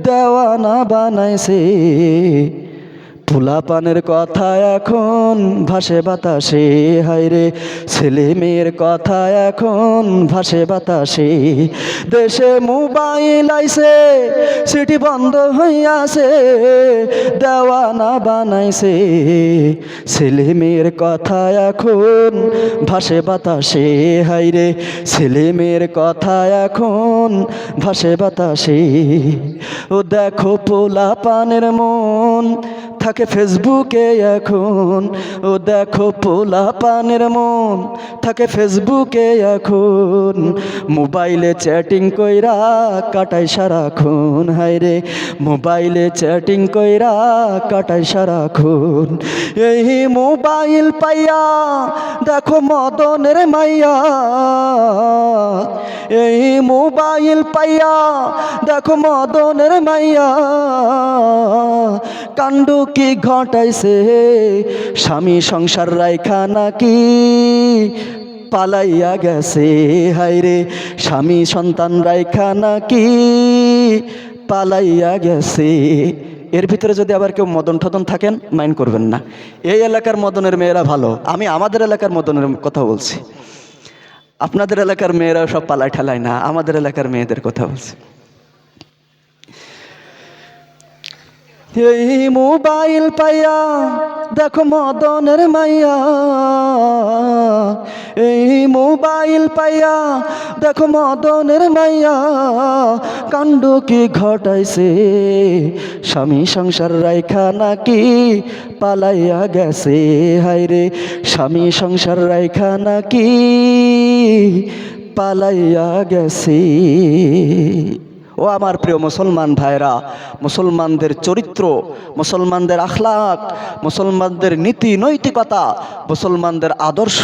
দেওয়ানা বানাইছে, পোলাপানের কথা এখন ভাসে বাতাসে, হায়রে ছেলে মেয়ের কথা এখন ভাসে বাতাসে। দেশে মোবাইল আইছে, সিটি বন্ধ হইয়াছে, দেওয়ানা বানাইছে, ছেলে মেয়ের কথা এখন ভাসে বাতাসে, হায়রে ছেলে মেয়ের কথা এখন ভাসে বাতাসে। ও দেখো পোলাপানের মন থাকে ফেসবুকে এখন, ও দেখো পোলাপানের মন থাকে ফেসবুকে এখন, মোবাইলে চ্যাটিং কইরা কাটায় সারাক্ষণ, হায়রে মোবাইলে চ্যাটিং কইরা কাটায় সারাক্ষণ। এই মোবাইল পাইয়া দেখো মদনের মাইয়া, এই মোবাইল পাইয়া দেখো মদনের মাইয়া, কাণ্ড কি ঘটাইছে, স্বামী সংসার রাইখা নাকি পালাইয়া গেছে, হায়রে স্বামী সন্তান রাইখা নাকি পালাইয়া গেছে। এর ভিতরে যদি আবার কেউ মদন ঠদন থাকেন মাইন্ড করবেন না, এই এলাকার মদনের মেয়েরা ভালো, আমি আমাদের এলাকার মদনের কথা বলছি। আপনাদের এলাকার মেয়েরা সব পালাই ঠালাই না, আমাদের এলাকার মেয়েদের কথা বলছি। এই মোবাইল পাইয়া দেখো মদনের মাইয়া, এই মোবাইল পাইয়া দেখো মদনের মাইয়া, কাণ্ড কি ঘটাইছে, স্বামী সংসার রাইখা নাকি পালাইয়া গেছে, হায়রে স্বামী সংসার রাইখা নাকি পালাইয়া গেছে। ও আমার প্রিয় মুসলমান ভাইরা, মুসলমানদের চরিত্র, মুসলমানদের আখলাক, মুসলমানদের নীতি নৈতিকতা, মুসলমানদের আদর্শ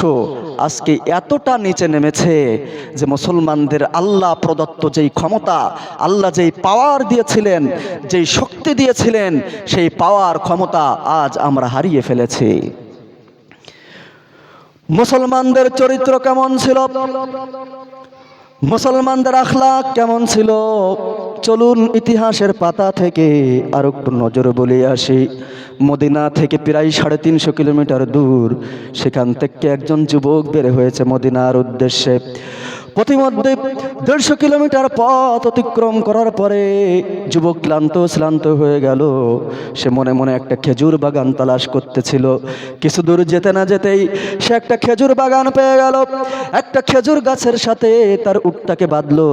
আজকে এতটা নিচে নেমেছে যে মুসলমানদের আল্লাহ প্রদত্ত যেই ক্ষমতা, আল্লাহ যেই পাওয়ার দিয়েছিলেন, যেই শক্তি দিয়েছিলেন, সেই পাওয়ার ক্ষমতা আজ আমরা হারিয়ে ফেলেছি। মুসলমানদের চরিত্র কেমন ছিল? মুসলমানদের আখলাক কেমন ছিল? চলুন ইতিহাসের পাতা থেকে আর একটু নজর বলে আসি। মদিনা থেকে প্রায় 350 কিলোমিটার দূর, সেখান থেকে একজন যুবক বের হয়েছে মদিনার উদ্দেশ্যে। পথিমধ্যে 150 কিলোমিটার পথ অতিক্রম করার পরে যুবক শ্রান্ত হয়ে গেল। সে মনে মনে একটা খেজুর বাগান তালাশ করতেছিল। কিছু দূর যেতে না যেতেই সে একটা খেজুর বাগান পেয়ে গেল। একটা খেজুর গাছের সাথে তার উটটাকে বাঁধলো।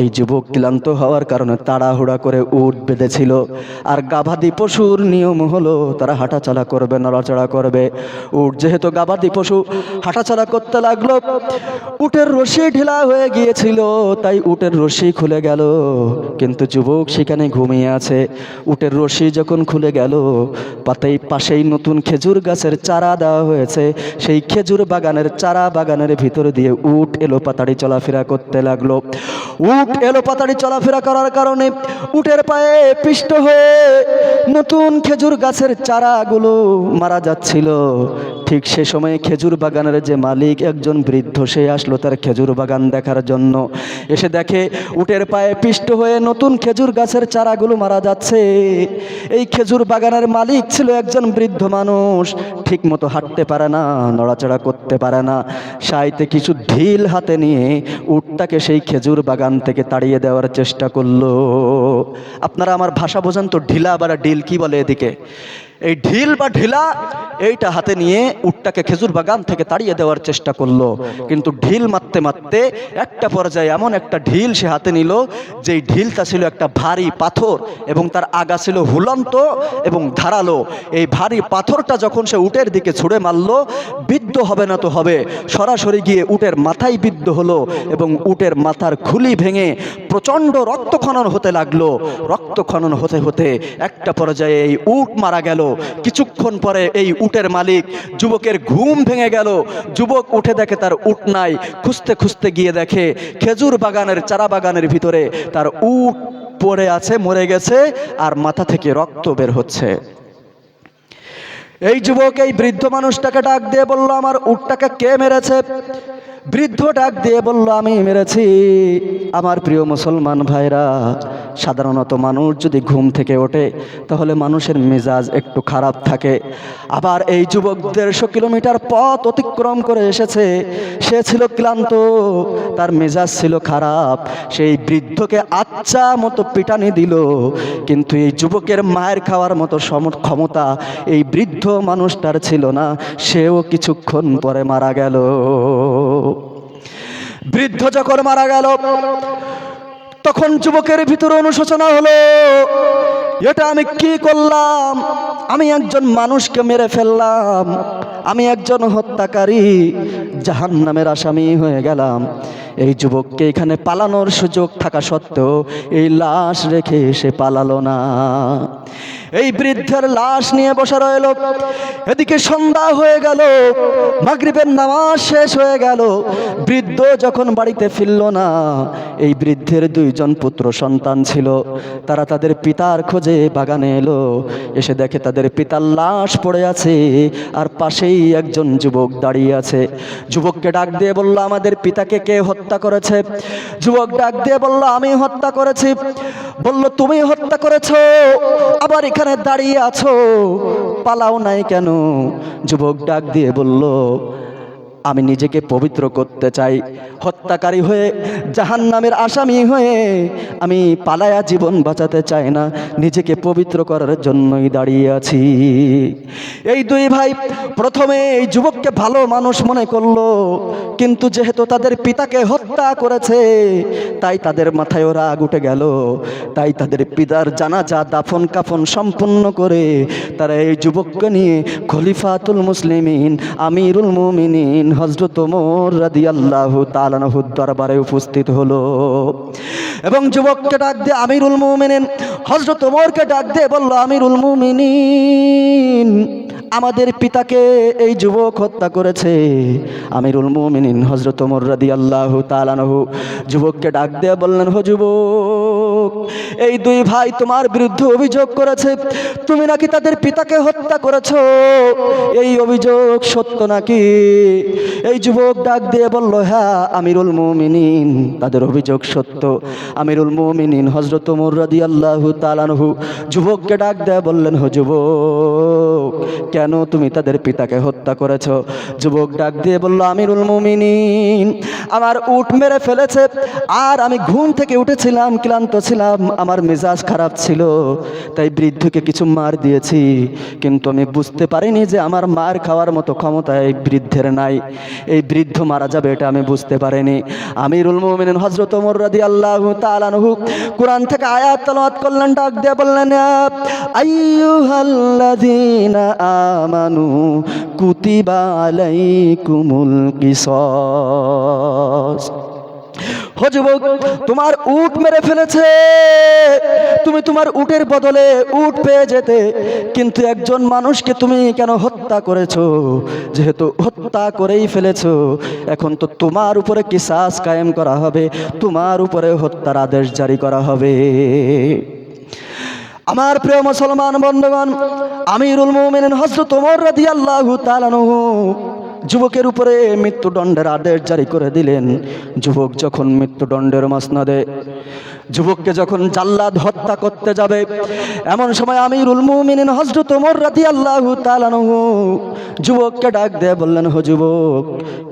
এই যুবক ক্লান্ত হওয়ার কারণে তাড়াহুড়া করে উট বেঁধেছিল। আর গাভাদি পশুর নিয়ম হলো তারা হাঁটাচলা করবে, নড়াচড়া করবে। উট যেহেতু গাভাদি পশু, হাঁটাচলা করতে লাগলো। উটের রশি ঢিলা হয়ে গিয়েছিল, তাই উটের রশি খুলে গেল। কিন্তু যুবক সেখানে ঘুমিয়ে আছে। উটের রশি যখন খুলে গেল, পাশেই নতুন খেজুর গাছের চারা দেওয়া হয়েছে। সেই খেজুর বাগানের চারা বাগানের ভিতর দিয়ে উট এলোপাতাড়ি চলাফেরা করতে লাগলো। উট এলোপাতাড়ি চলাফেরা করার কারণে উটের পায়ে পিষ্ট হয়ে নতুন খেজুর গাছের চারাগুলো মারা যাচ্ছিল। ঠিক সে সময়ে খেজুর বাগানের যে মালিক, একজন বৃদ্ধ, সে আসলো তার খেজুর বাগান দেখার জন্য। এসে দেখে উটের পায়ে পিষ্ট হয়ে নতুন খেজুর গাছের চারাগুলো মারা যাচ্ছে। এই খেজুর বাগানের মালিক ছিল একজন বৃদ্ধ মানুষ, ঠিক মতো হাঁটতে পারে না, নড়াচড়া করতে পারে না। সাইতে কিছু ঢিল হাতে নিয়ে উটটাকে সেই খেজুর বাগান থেকে তাড়িয়ে দেওয়ার চেষ্টা করলো। আপনারা আমার ভাষা বোঝেন তো? ঢিলা বা ডিল কি বলে এদিকে? এই ঢিল বা ঢিলা এইটা হাতে নিয়ে উটটাকে খেজুর বাগান থেকে তাড়িয়ে দেওয়ার চেষ্টা করলো। কিন্তু ঢিল মারতে মারতে একটা পর্যায়ে এমন একটা ঢিল সে হাতে নিল, যেই ঢিলটা ছিল একটা ভারী পাথর এবং তার আগা ছিল হুলন্ত এবং ধারালো। এই ভারী পাথরটা যখন সে উটের দিকে ছুঁড়ে মারলো, বিদ্ধ হবে না তো হবে, সরাসরি গিয়ে উটের মাথায় বিদ্ধ হলো এবং উটের মাথার খুলি ভেঙে প্রচণ্ড রক্তক্ষরণ হতে লাগলো। রক্তক্ষরণ হতে হতে একটা পর্যায়ে এই উট মারা গেল। কিছুক্ষণ পরে এই উটের মালিক, যুবকের ঘুম ভেঙে গেল। যুবক উঠে দেখে তার উট নাই। খুঁজতে খুঁজতে গিয়ে দেখে খেজুর বাগানের চারা বাগানের ভিতরে তার উট পড়ে আছে, মরে গেছে, আর মাথা থেকে রক্ত বের হচ্ছে। এই যুবক এই বৃদ্ধ মানুষটাকে ডাক দিয়ে বলল, আমার উটটাকে কে মেরেছে? বৃদ্ধ ডাক দিয়ে বলল, আমি মেরেছি। আমার প্রিয় মুসলমান ভাইরা, সাধারণত মানুষ যদি ঘুম থেকে ওঠে তাহলে মানুষের মেজাজ একটু খারাপ থাকে। আবার এই যুবক 150 কিলোমিটার পথ অতিক্রম করে এসেছে, সে ছিল ক্লান্ত, তার মেজাজ ছিল খারাপ। সেই বৃদ্ধকে আচ্ছা মতো পিটানি দিল, কিন্তু এই যুবকের মায়ের খাওয়ার মতো ক্ষমতা এই বৃদ্ধ মানুষটার ছিল না। সেও কিছুক্ষণ পরে মারা গেল। বৃদ্ধ যখন মারা গেল, তখন যুবকের ভিতরে অনুশোচনা হলো, এটা আমি কি করলাম? আমি একজন মানুষকে মেরে ফেললাম, আমি একজন হত্যাকারী, জাহান্নামের আসামি হয়ে গেলাম। এই যুবককে এখানে পালানোর সুযোগ থাকা সত্ত্বেও এই লাশ রেখে সে পালালো না। এই বৃদ্ধের লাশ নিয়ে বসে রইল। এদিকে সন্ধ্যা হয়ে গেল, মাগরিবের নামাজ শেষ হয়ে গেল। বৃদ্ধ যখন বাড়িতে ফিরল না, এই বৃদ্ধের 2 জন পুত্র সন্তান ছিল। তারা তাদের পিতার খোঁজে বাগানে এলো। এসে দেখে তাদের পিতার লাশ পড়ে আছে, আর পাশেই একজন যুবক দাঁড়িয়ে আছে। যুবককে ডাক দিয়ে বলল, আমাদের পিতাকে কে হত্যা করেছে? যুবক ডাক দিয়ে বলল, আমি হত্যা করেছি। বলল, তুমি হত্যা করেছো, আবার এখানে দাঁড়িয়ে আছো, পালাও নাই কেন? যুবক ডাক দিয়ে বলল, আমি নিজেকে পবিত্র করতে চাই। হত্যাকারী হয়ে, জাহান্নামের আসামি হয়ে আমি পালায়া জীবন বাঁচাতে চাই না, নিজেকে পবিত্র করার জন্যই দাঁড়িয়ে আছি। এই 2 ভাই প্রথমে এই যুবককে ভালো মানুষ মনে করলো, কিন্তু যেহেতু তাদের পিতাকে হত্যা করেছে, তাই তাদের মাথায় রাগ উঠে গেল। তাই তাদের পিতার জানাজা দাফন কাফন সম্পূর্ণ করে তারা এই যুবককে নিয়ে খলিফাতুল মুসলিমিন আমিরুল মুমিনিন হযরত ওমর রাদিয়াল্লাহু তাআলা আনহুর দরবারে উপস্থিত হলো। এবং যুবককে ডাক দিয়ে আমিরুল মুমিনিন হযরত ওমরকে ডাক দিয়ে বলল, আমিরুল মুমিনিন, আমাদের পিতাকে এই যুবক হত্যা করেছে। আমিরুল মুমিনিন হযরত ওমর রাদিয়াল্লাহু তাআলা আনহু যুবককে ডাক দিয়ে বললেন, যুবক, এই দুই ভাই তোমার বিরুদ্ধে অভিযোগ করেছে তুমি নাকি তাদের পিতাকে হত্যা করেছো। এই অভিযোগ সত্য নাকি? এই যুবক ডাক দিয়ে বলল, হ্যাঁ আমিরুল মুমিনিন, তাদের অভিযোগ সত্য। আমিরুল মুমিনিন হযরত ওমর রাদিয়াল্লাহু তাআলা আনহু যুবককে ডাক দিয়ে বললেন, হো যুবক, কেন তুমি তাদের পিতাকে হত্যা করেছো? যুবক ডাক দিয়ে বলল, আমিরুল মুমিনিন, আমার উট মেরে ফেলেছে, আর আমি ঘুম থেকে উঠেছিলাম, ক্লান্ত ছিলাম, আমার মেজাজ খারাপ ছিল, তাই বৃদ্ধকে কিছু মার দিয়েছি, কিন্তু আমি বুঝতে পারিনি যে আমার মার খাওয়ার মতো ক্ষমতা এই বৃদ্ধের নাই, এই বৃদ্ধ মারা যাবে এটা আমি বুঝতে পারিনি। আমিরুল মুমিনিন হযরত ওমর রাদিয়াল্লাহু তাআলা আনহু কুরআন থেকে আয়াত তেলাওয়াত করলেন, ডাক দিয়ে বললেন, আইয়ুহাল্লাযীনা আমানু কুতিবা আলাইকুমুল কিসাস। ও যুবক, তোমার উট মেরে ফেলেছে, তুমি তোমার উটের বদলে উট পেয়ে যেতে, কিন্তু একজন মানুষকে তুমি কেন হত্যা করেছো? যেহেতু হত্যা করেই ফেলেছো, এখন তো তোমার উপরে কিসাস কায়েম করা হবে, তোমার উপরে হত্যার আদেশ জারি করা হবে। আমার প্রিয় মুসলমান বন্ধুগণ, আমিরুল মুমিনিন হযরত ওমর রাদিয়াল্লাহু তাআলা আনহু যুবকের উপরে মৃত্যুদণ্ডের আদেশ জারি করে দিলেন। যুবক যখন মৃত্যুদণ্ডের মসনদে, যুবককে যখন জাল্লাদ হত্যা করতে যাবে, এমন সময় আমিরুল মুমিনিন হযরত ওমর রাদিয়াল্লাহু তাআলা আনহু যুবককে ডাক দিয়ে বললেন, হো যুবক,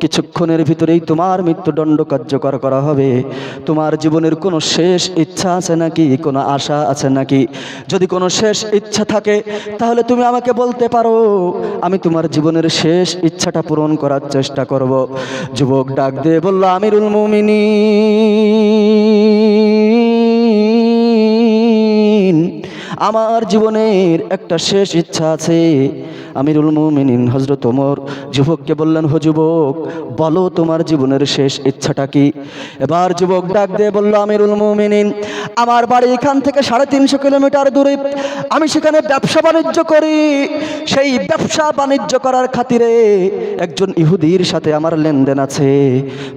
কিছুক্ষণের ভিতরেই তোমার মৃত্যুদণ্ড কার্যকর করা হবে। তোমার জীবনের কোনো শেষ ইচ্ছা আছে নাকি, কোনো আশা আছে নাকি? যদি কোনো শেষ ইচ্ছা থাকে তাহলে তুমি আমাকে বলতে পারো, আমি তোমার জীবনের শেষ ইচ্ছাটা পূরণ করার চেষ্টা করব। যুবক ডাক দিয়ে বলল, আমিরুল মুমিনিন, আমার জীবনের একটা শেষ ইচ্ছা আছে। আমিরুল মুমিনিন হযরত ওমর যুবককে বললেন, হো যুবক, বলো তোমার জীবনের শেষ ইচ্ছাটা কি? এবার যুবক ডাক দিয়ে বলল, আমিরুল মুমিনিন, আমার বাড়ি এখান থেকে 350 কিলোমিটার দূরে, আমি সেখানে ব্যবসা বাণিজ্য করি। সেই ব্যবসা বাণিজ্য করার খাতিরে একজন ইহুদির সাথে আমার লেনদেন আছে।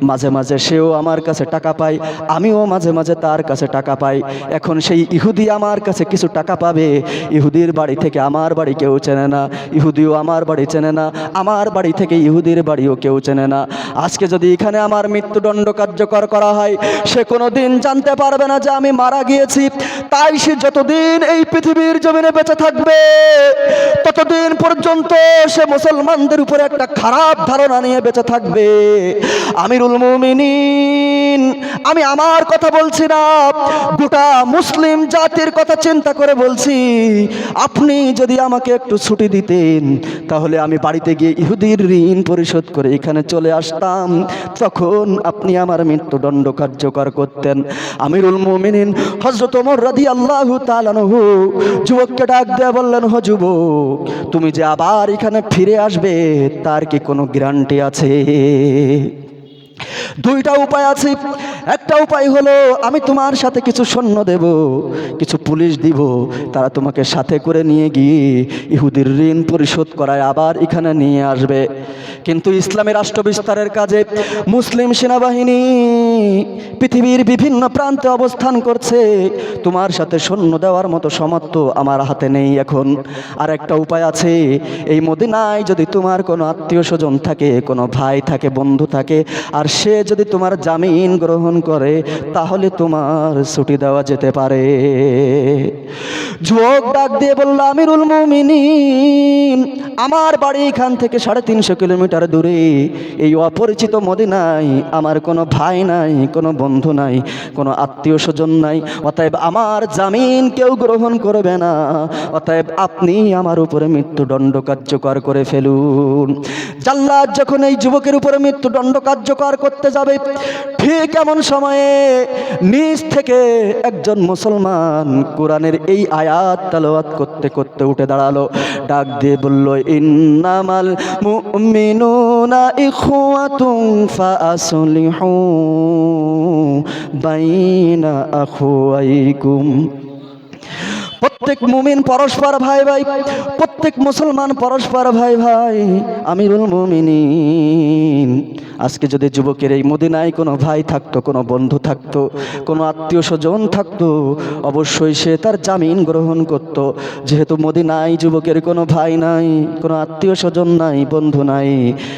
মাঝে মাঝে সেও আমার কাছে টাকা পায়, আমিও মাঝে মাঝে তার কাছে টাকা পাই। এখন সেই ইহুদি আমার কাছে কিছু টাকা পাবে। ইহুদির বাড়ি থেকে আমার বাড়ি কেউ চেনে না, ইহুদিও আমার বাড়ি চেনে না, আমার বাড়ি থেকে ইহুদির বাড়িও কেউ চেনে না। আজকে যদি এখানে আমার মৃত্যুদণ্ড কার্যকর করা হয়, সে কোনো দিন জানতে পারবে না যে আমি মারা গিয়েছি। তাই সে যতদিন এই পৃথিবীর জমিনে বেঁচে থাকবে, ততদিন পর্যন্ত সে মুসলমানদের উপরে একটা খারাপ ধারণা নিয়ে বেঁচে থাকবে। আমিরুল মুমিনিন, আমি আমার কথা বলছি না, গোটা মুসলিম জাতির কথা চিন্তা করে বলছি। আপনি যদি আমাকে একটু ছুটি দিতেন, তাহলে আমি বাড়িতে গিয়ে ইহুদির ঋণ পরিশোধ করে এখানে চলে আসতাম, তখন আপনি আমার মৃত্যুদণ্ড কার্যকর করতেন। আমিরুল মুমিনিন হযরত ওমর রাদিয়াল্লাহু তাআলা আনহু যুবককে ডাক দিয়ে বললেন, হো যুবক, তুমি যে আবার এখানে ফিরে আসবে তার কি কোনো গ্যারান্টি আছে? দুইটা উপায় আছে। একটা উপায় হলো, আমি তোমার সাথে কিছু সৈন্য দেব, কিছু পুলিশ দিব, তারা তোমাকে সাথে করে নিয়ে গিয়ে ইহুদির ঋণ পরিশোধ করায় আবার এখানে নিয়ে আসবে। কিন্তু ইসলামী রাষ্ট্র বিস্তারের কাজে মুসলিম সেনাবাহিনী পৃথিবীর বিভিন্ন প্রান্তে অবস্থান করছে, তোমার সাথে সৈন্য দেওয়ার মতো সামর্থ্য আমার হাতে নেই এখন। আর একটা উপায় আছে, এই মদিনায় যদি তোমার কোনো আত্মীয় স্বজন থাকে, কোনো ভাই থাকে, বন্ধু থাকে, আর সে যদি তোমার জামিন গ্রহণ করে, তাহলে তোমার ছুটি দেওয়া যেতে পারে। যুবক ডাক দিয়ে বলল, আমিরুল মুমিনিন, আমার বাড়ি এখান থেকে 350 কিলোমিটার দূরে, এই অপরিচিত মদিনায় আমার কোনো ভাই নাই, কোনো বন্ধু নাই, কোনো আত্মীয় স্বজন নাই, অতএব আমার জামিন কেউ গ্রহণ করবে না। অতএব আপনি আমার উপরে মৃত্যুদণ্ড কার্যকর করে ফেলুন। জাল্লাদ যখন এই যুবকের উপরে মৃত্যুদণ্ড কার্যকর করতে যাবে, ঠিক এমন সময়ে নিচ থেকে একজন মুসলমান কোরআনের এই আয়াত তেলাওয়াত করতে করতে উঠে দাঁড়ালো, ডাক দিয়ে বলল, ইন্নামাল মুমিনুনা ইখওয়াতুন ফাআসলিহু বাইনা আখওয়াইকুম। প্রত্যেক মুমিন পরস্পর ভাই ভাই, প্রত্যেক মুসলমান পরস্পর ভাই ভাই। আমিরুল মুমিনিন, আজকে যদি যুবকের এই মদিনায় কোনো ভাই থাকতো, কোনো বন্ধু থাকতো, কোনো আত্মীয় স্বজন থাকতো, অবশ্যই সে তার জামিন গ্রহণ করত। যেহেতু মদিনায় যুবকের কোনো ভাই নাই, কোনো আত্মীয় স্বজন নাই, বন্ধু নাই,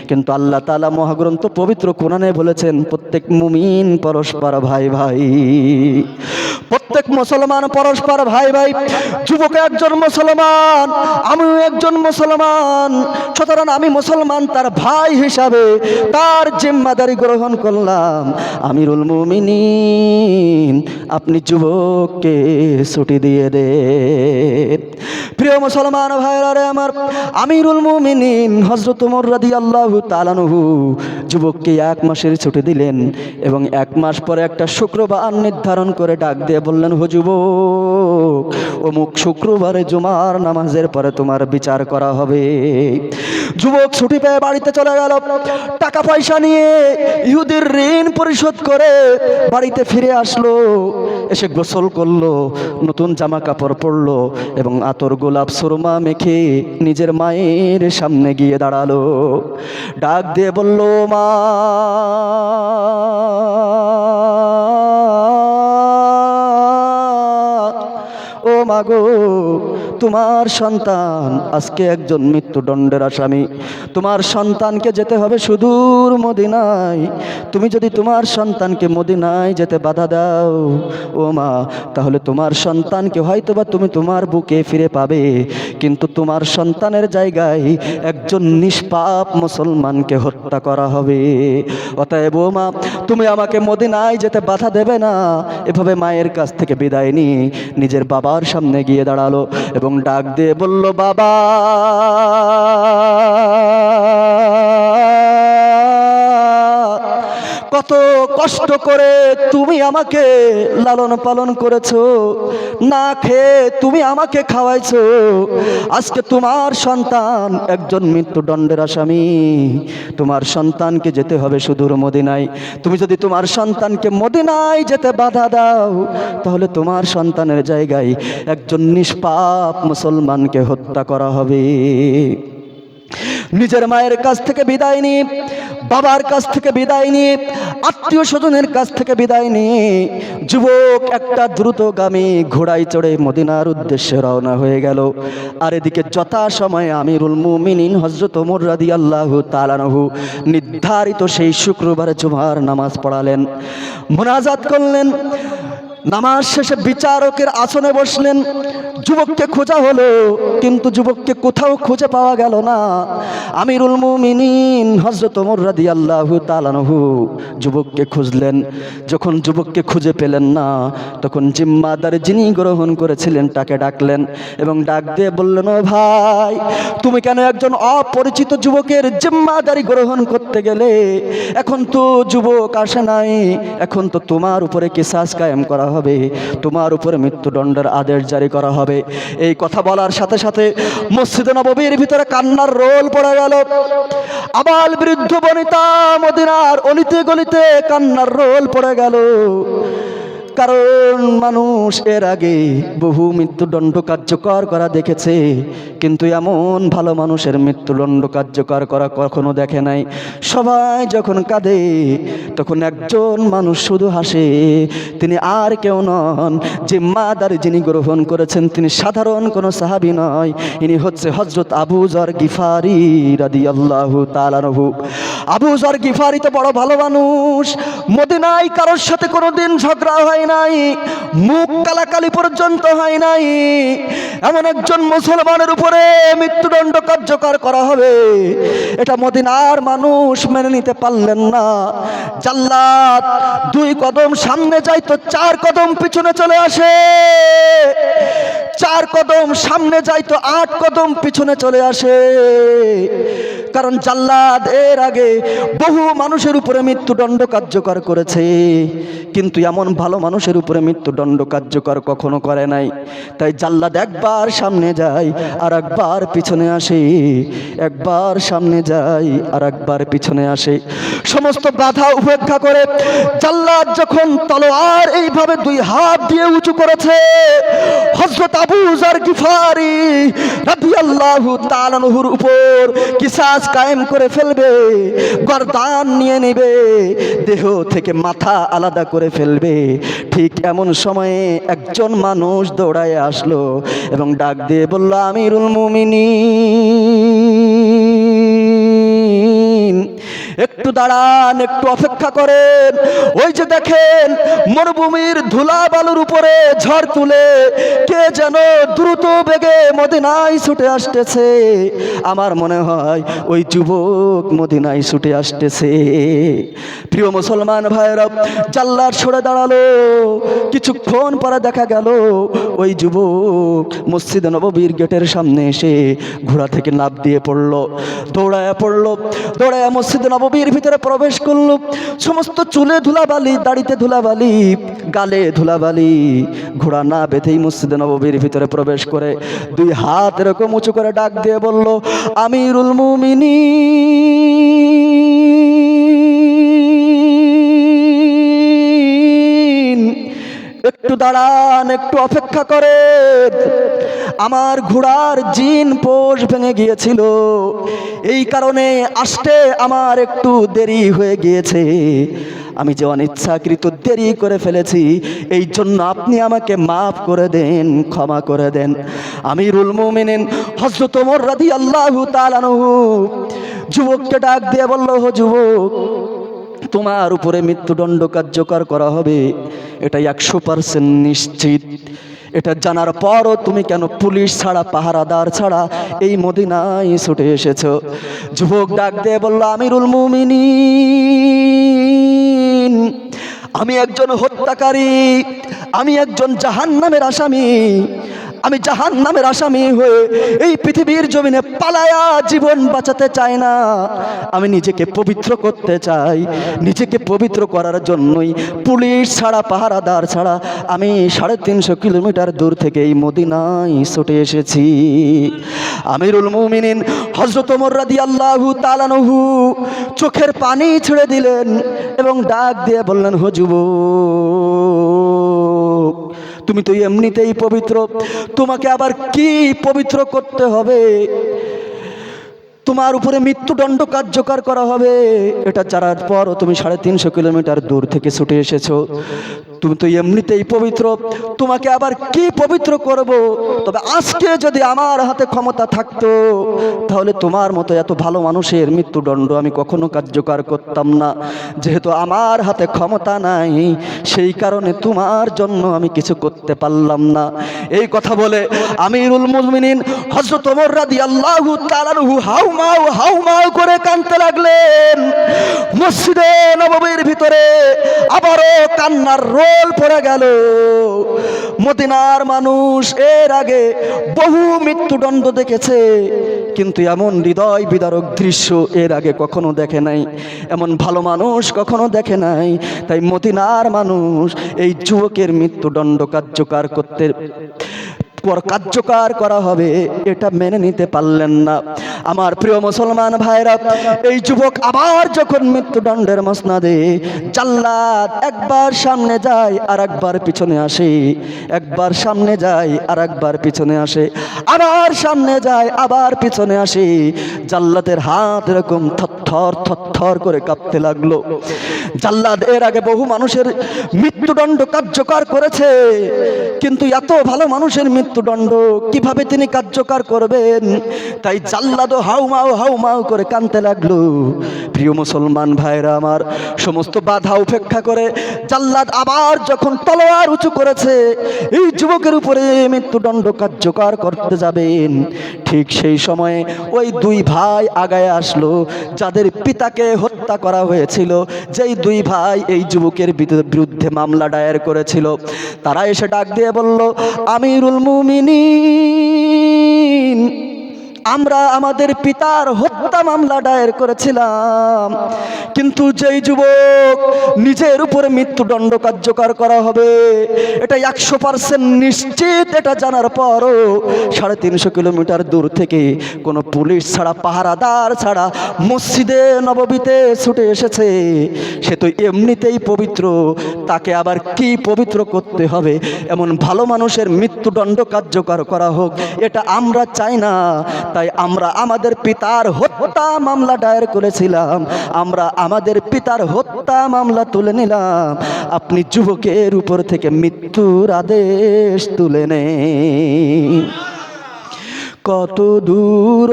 কিন্তু আল্লাহ তাআলা মহাগ্রন্থ পবিত্র কোরআনে বলেছেন প্রত্যেক মুমিন পরস্পর ভাই ভাই, প্রত্যেক মুসলমান পরস্পর ভাই ভাই। যুবক একজন মুসলমান, আমিও একজন মুসলমান, সুতরাং আমি মুসলমান তার ভাই হিসাবে তার জিম্মাদারি গ্রহণ করলাম। আমিরুল মুমিনিন, আপনি যুবককে ছুটি দিয়ে দেন। প্রিয় মুসলমান ভাইরা রে আমার, আমিরুল মুমিনিন হযরত ওমর রাদিয়াল্লাহু তাআলা আনহু যুবককে 1 মাসের ছুটি দিলেন এবং 1 মাস পরে একটা শুক্রবার নির্ধারণ করে ডাক দিয়ে বললেন, হো যুবক, অমুক শুক্রবারে জুমার নামাজের পরে তোমার বিচার করা হবে। যুবক ছুটি পেয়ে বাড়িতে চলে গেল। টাকা পয়সা নিয়ে ইহুদির ঋণ পরিশোধ করে বাড়িতে ফিরে আসলো। এসে গোসল করলো, নতুন জামা কাপড় পরলো এবং আতর গোলাপ সুরমা মেখে নিজের মায়ের সামনে গিয়ে দাঁড়ালো। ডাক দিয়ে বলল, মা, ও মাগো, তোমার সন্তান আজকে একজন মৃত্যুদণ্ডের আসামি। তোমার সন্তানকে যেতে হবে সুদূর মদিনায়। তুমি যদি তোমার সন্তানকে মদিনায় যেতে বাধা দাও, ও মা, তাহলে তোমার সন্তানকে হয়তোবা তুমি তোমার বুকে ফিরে পাবে, কিন্তু তোমার সন্তানের জায়গায় একজন নিষ্পাপ মুসলমানকে হত্যা করা হবে। অতএব ও মা, তুমি আমাকে মদিনায় যেতে বাধা দেবে না। এভাবে মায়ের কাছ থেকে বিদায় নিয়ে নিজের বাবার সামনে গিয়ে দাঁড়ালো এবং ডাক দিয়ে বলল, বাবা, কত কষ্ট করে তুমি আমাকে লালন পালন করেছো, না খেয়ে তুমি আমাকে খাওয়াইছো। আজকে তোমার সন্তান একজন মৃত্যুদণ্ডের আসামি। তোমার সন্তানকে যেতে হবে সুদূর মদিনায়। তুমি যদি তোমার সন্তানকে মদিনায় যেতে বাধা দাও, তাহলে তোমার সন্তানের জায়গায় একজন নিষ্পাপ মুসলমানকে হত্যা করা হবে। নিজের মায়ের কাছ থেকে বিদায় নিয়ে, বাবার কাছ থেকে বিদায় নিয়ে, আত্মীয় স্বজনের কাছ থেকে বিদায় নিয়ে যুবক একটা দ্রুতগামী ঘোড়ায় চড়ে মদিনার উদ্দেশ্যে রওনা হয়ে গেল। আর এদিকে যথাসময়ে আমিরুল মুমিনিন হযরত ওমর রাদিয়াল্লাহু তাআলা আনহু নির্ধারিত সেই শুক্রবারে জুমার নামাজ পড়ালেন, মুনাজাত করলেন। নামাজ শেষে বিচারকের আসনে বসলেন। যুবককে খোঁজা হলো, কিন্তু যুবককে কোথাও খুঁজে পাওয়া গেল না। আমিরুল মুমিনিন হযরত ওমর রাদিয়াল্লাহু তাআলা আনহু যুবককে খুঁজলেন। যখন যুবককে খুঁজে পেলেন না, তখন জিম্মাদার যিনি গ্রহণ করেছিলেন তাকে ডাকলেন এবং ডাক দিয়ে বললেন, ও ভাই, তুমি কেন একজন অপরিচিত যুবকের জিম্মাদারি গ্রহণ করতে গেলে? এখন তো যুবক আসে নাই, এখন তো তোমার উপরে কিসাস কায়েম করা হবে, তোমার উপরে মৃত্যুদণ্ডের আদেশ জারি করা হবে। এই কথা বলার সাথে সাথে মসজিদে নববীর ভিতরে কান্নার রোল পড়ে গেল। আবাল বৃদ্ধ বনিতা মদিনার অলিতে গলিতে কান্নার রোল পড়ে গেল। কারণ মানুষ এর আগে বহু মৃত্যুদণ্ড কার্যকর করা দেখেছে, কিন্তু এমন ভালো মানুষের মৃত্যুদণ্ড কার্যকর করা কখনো দেখে নাই। সবাই যখন কাঁদে তখন একজন মানুষ শুধু হাসে। তিনি আর কেউ নন, জিম্মাদারি যিনি গ্রহণ করেছেন তিনি সাধারণ কোনো সাহাবী নয়, ইনি হচ্ছে হযরত আবু যর গিফারি রাদিয়াল্লাহু তাআলা আনহু। আবু যর গিফারি তো বড় ভালো মানুষ, মদিনায় কারোর সাথে কোনোদিন ঝগড়া হয় নাই, মুখ কালাকালি পর্যন্ত হয় নাই। এমন একজন মুসলমানের উপরে মৃত্যুদণ্ড কার্যকর করা হবে, এটা মদিনার মানুষ মেনে নিতে পারলেন না। জাল্লাদ 2 কদম সামনে যায় তো 4 কদম পিছনে চলে আসে, 4 কদম সামনে যায় তো 8 কদম পিছনে চলে আসে। কারণ জাল্লাদ এর আগে বহু মানুষের উপরে মৃত্যুদণ্ড কার্যকর করেছে, কিন্তু এমন ভালো মানুষের উপরে মৃত্যুদণ্ড কার্যকর কখনো করে নাই। তাই জাল্লাদ একবার সামনে যায় আর একবার পিছনে আসে, একবার সামনে যায় আর একবার পিছনে আসে। সমস্ত বাধা উপেক্ষা করে জাল্লাদ যখন তলোয়ার এইভাবে 2 হাত দিয়ে উঁচু করেছে, হযরত আবু যর গিফারি রাদিয়াল্লাহু তাআলা আনহুর উপর কিসাস কায়েম করে ফেলবে, গর্দান নিয়ে নেবে, দেহ থেকে মাথা আলাদা করে ফেলবে। ঠিক এমন সময়ে একজন মানুষ দৌড়ায় আসলো এবং ডাক দিয়ে বলল, আমিরুল মুমিনিন, একটু দাঁড়ান, একটু অপেক্ষা করেন। ওই যে দেখেন মরুভূমির ধুলা বালুর উপরে ঝড় তুলে কে যেন দ্রুত বেগে মদিনায় ছুটে আসতেছে। আমার মনে হয় ওই যুবক মদিনায় ছুটে আসতেছে। প্রিয় মুসলমান ভাইরা, জাল্লাদ সরে দাঁড়ালো। কিছুক্ষণ পরে দেখা গেল ওই যুবক মসজিদ নববীর গেটের সামনে এসে ঘোড়া থেকে লাফ দিয়ে পড়লো, দৌড়ায়া মসজিদ নববীর ভিতরে প্রবেশ করলো। সমস্ত চুলে ধুলাবালি, দাড়িতে ধুলাবালি, গালে ধুলাবালি। ঘোড়া না বেঁধেই মসজিদ নববীর ভিতরে প্রবেশ করে দুই হাত এরকম উঁচু করে ডাক দিয়ে বলল, আমিরুল মুমিনিন, একটু দাঁড়ান, একটু অপেক্ষা করেন। আমার ঘোড়ার জিন পোষ ভেঙে গিয়েছিল, এই কারণে আসতে আমার একটু দেরি হয়ে গিয়েছে। আমি যে অনিচ্ছাকৃত দেরি করে ফেলেছি, এই জন্য আপনি আমাকে মাফ করে দেন, ক্ষমা করে দেন। আমিরুল মুমিনিন হযরত ওমর রাদিয়াল্লাহু তাআলা আনহু যুবককে ডাক দিয়ে বলল, ও যুবক, তোমার উপরে মৃত্যুদণ্ড কার্যকর করা হবে, এটা 100% নিশ্চিত। এটা জানার পরও তুমি কেন পুলিশ ছাড়া, পাহারাদার ছাড়া এই মদিনায় ছুটে এসেছো? যুবক ডাক দিয়ে বলল, আমিরুল মুমিনিন, আমি একজন হত্যাকারী, আমি একজন জাহান্নামের আসামি। আমি জাহান্নামের আসামি হয়ে এই পৃথিবীর জমিনে পালায়া জীবন বাঁচাতে চাই না। আমি নিজেকে পবিত্র করতে চাই। নিজেকে পবিত্র করার জন্যই পুলিশ ছাড়া, পাহারাদার ছাড়া আমি 350 কিলোমিটার দূর থেকে এই মদিনায় ছুটে এসেছি। আমিরুল মুমিনিন হযরত ওমর রাদিয়াল্লাহু তাআলা আনহু চোখের পানি ছেড়ে দিলেন এবং ডাক দিয়ে বললেন, ও যুবক, তুমি তো এমনিতেই পবিত্র, তোমাকে আবার কি পবিত্র করতে হবে? তোমার উপরে মৃত্যুদণ্ড কার্যকর করা হবে, এটা জানার পরও তুমি 350 কিলোমিটার দূর থেকে ছুটে এসেছো। তুমি তো এমনিতেই পবিত্র, তোমাকে আবার কি পবিত্র করব? তবে আজকে যদি আমার হাতে ক্ষমতা থাকতো, তাহলে তোমার মতো এত ভালো মানুষের মৃত্যুদণ্ড আমি কখনো কার্যকর করতাম না। যেহেতু আমার হাতে ক্ষমতা নাই, সেই কারণে তোমার জন্য আমি কিছু করতে পারলাম না। এই কথা বলে আমিরুল মুমিনিন হযরত ওমর রাদিয়াল্লাহু তাআলা আনহু হাউমাউ করে কাঁদতে লাগলেন। মসজিদে নববীর ভিতরে আবারও কান্নার রোল পড়ে গেল। মদিনার মানুষ এর আগে বহু মৃত্যুদণ্ড দেখেছে, কিন্তু এমন হৃদয় বিদারক দৃশ্য এর আগে কখনো দেখে নাই, এমন ভালো মানুষ কখনো দেখে নাই। তাই মদিনার মানুষ এই যুবকের মৃত্যুদণ্ড কার্যকর করা হবে এটা মেনে নিতে পারলেন না। আমার প্রিয় মুসলমান ভাইরা, এই যুবক আবার যখন মৃত্যুদণ্ডের মসনদে, জাল্লাদ একবার সামনে যায় আর একবার পিছনে আসে, একবার সামনে যায় আর একবার পিছনে আসে, আবার সামনে যায় আবার পিছনে আসে। জাল্লাদের হাত এরকম থরথর করে কাঁপতে লাগলো। জাল্লাদ এর আগে বহু মানুষের মৃত্যুদণ্ড কার্যকর করেছে, কিন্তু এত ভালো মানুষের মৃত্যুদণ্ড কিভাবে তিনি কার্যকর করবেন? তাই জাল্লাদও হাউমাউ করে কাঁদতে লাগলো। প্রিয় মুসলমান ভাইরা আমার, সমস্ত বাধা উপেক্ষা করে জাল্লাদ আবার যখন তলোয়ার উঁচু করেছে এই যুবকের উপরে মৃত্যুদণ্ড কার্যকর করতে যাবেন, ঠিক সেই সময়ে ওই দুই ভাই আগায় আসলো যাদের পিতাকে হত্যা করা হয়েছিল, যেই দুই ভাই এই যুবকের বিরুদ্ধে মামলা দায়ের করেছিল। তারা এসে ডাক দিয়ে বলল, আমিরুল মুমিনিন, আমরা আমাদের পিতার হত্যা মামলা দায়ের করেছিলাম, কিন্তু যেই যুবক নিজের উপরে মৃত্যুদণ্ড কার্যকর করা হবে এটা 100% নিশ্চিত, এটা জানার পরও 350 কিলোমিটার দূর থেকে কোনো পুলিশ ছাড়া, পাহারাদার ছাড়া মসজিদে নববীতে ছুটে এসেছে। সে তো এমনিতেই পবিত্র, তাকে আবার কি পবিত্র করতে হবে? এমন ভালো মানুষের মৃত্যুদণ্ড কার্যকর করা হোক, এটা আমরা চাই না। তাই আমরা আমাদের পিতার হত্যা মামলা দায়ের করেছিলাম, আমরা আমাদের পিতার হত্যা মামলা তুলে নিলাম। আপনি যুবকের উপর থেকে মৃত্যুর আদেশ তুলে নেন। কত দূর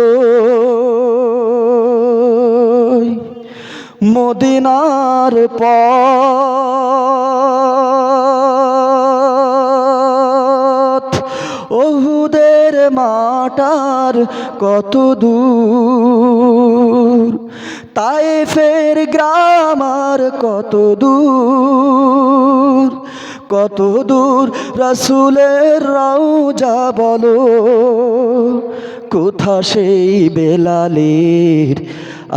মদিনার পথ, ওহুদের মাটার কত দূর, তায়েফের গ্রাম আর কত দূর, কত দূর রাসূলের রওজা বলো, কোথা সেই বেলালের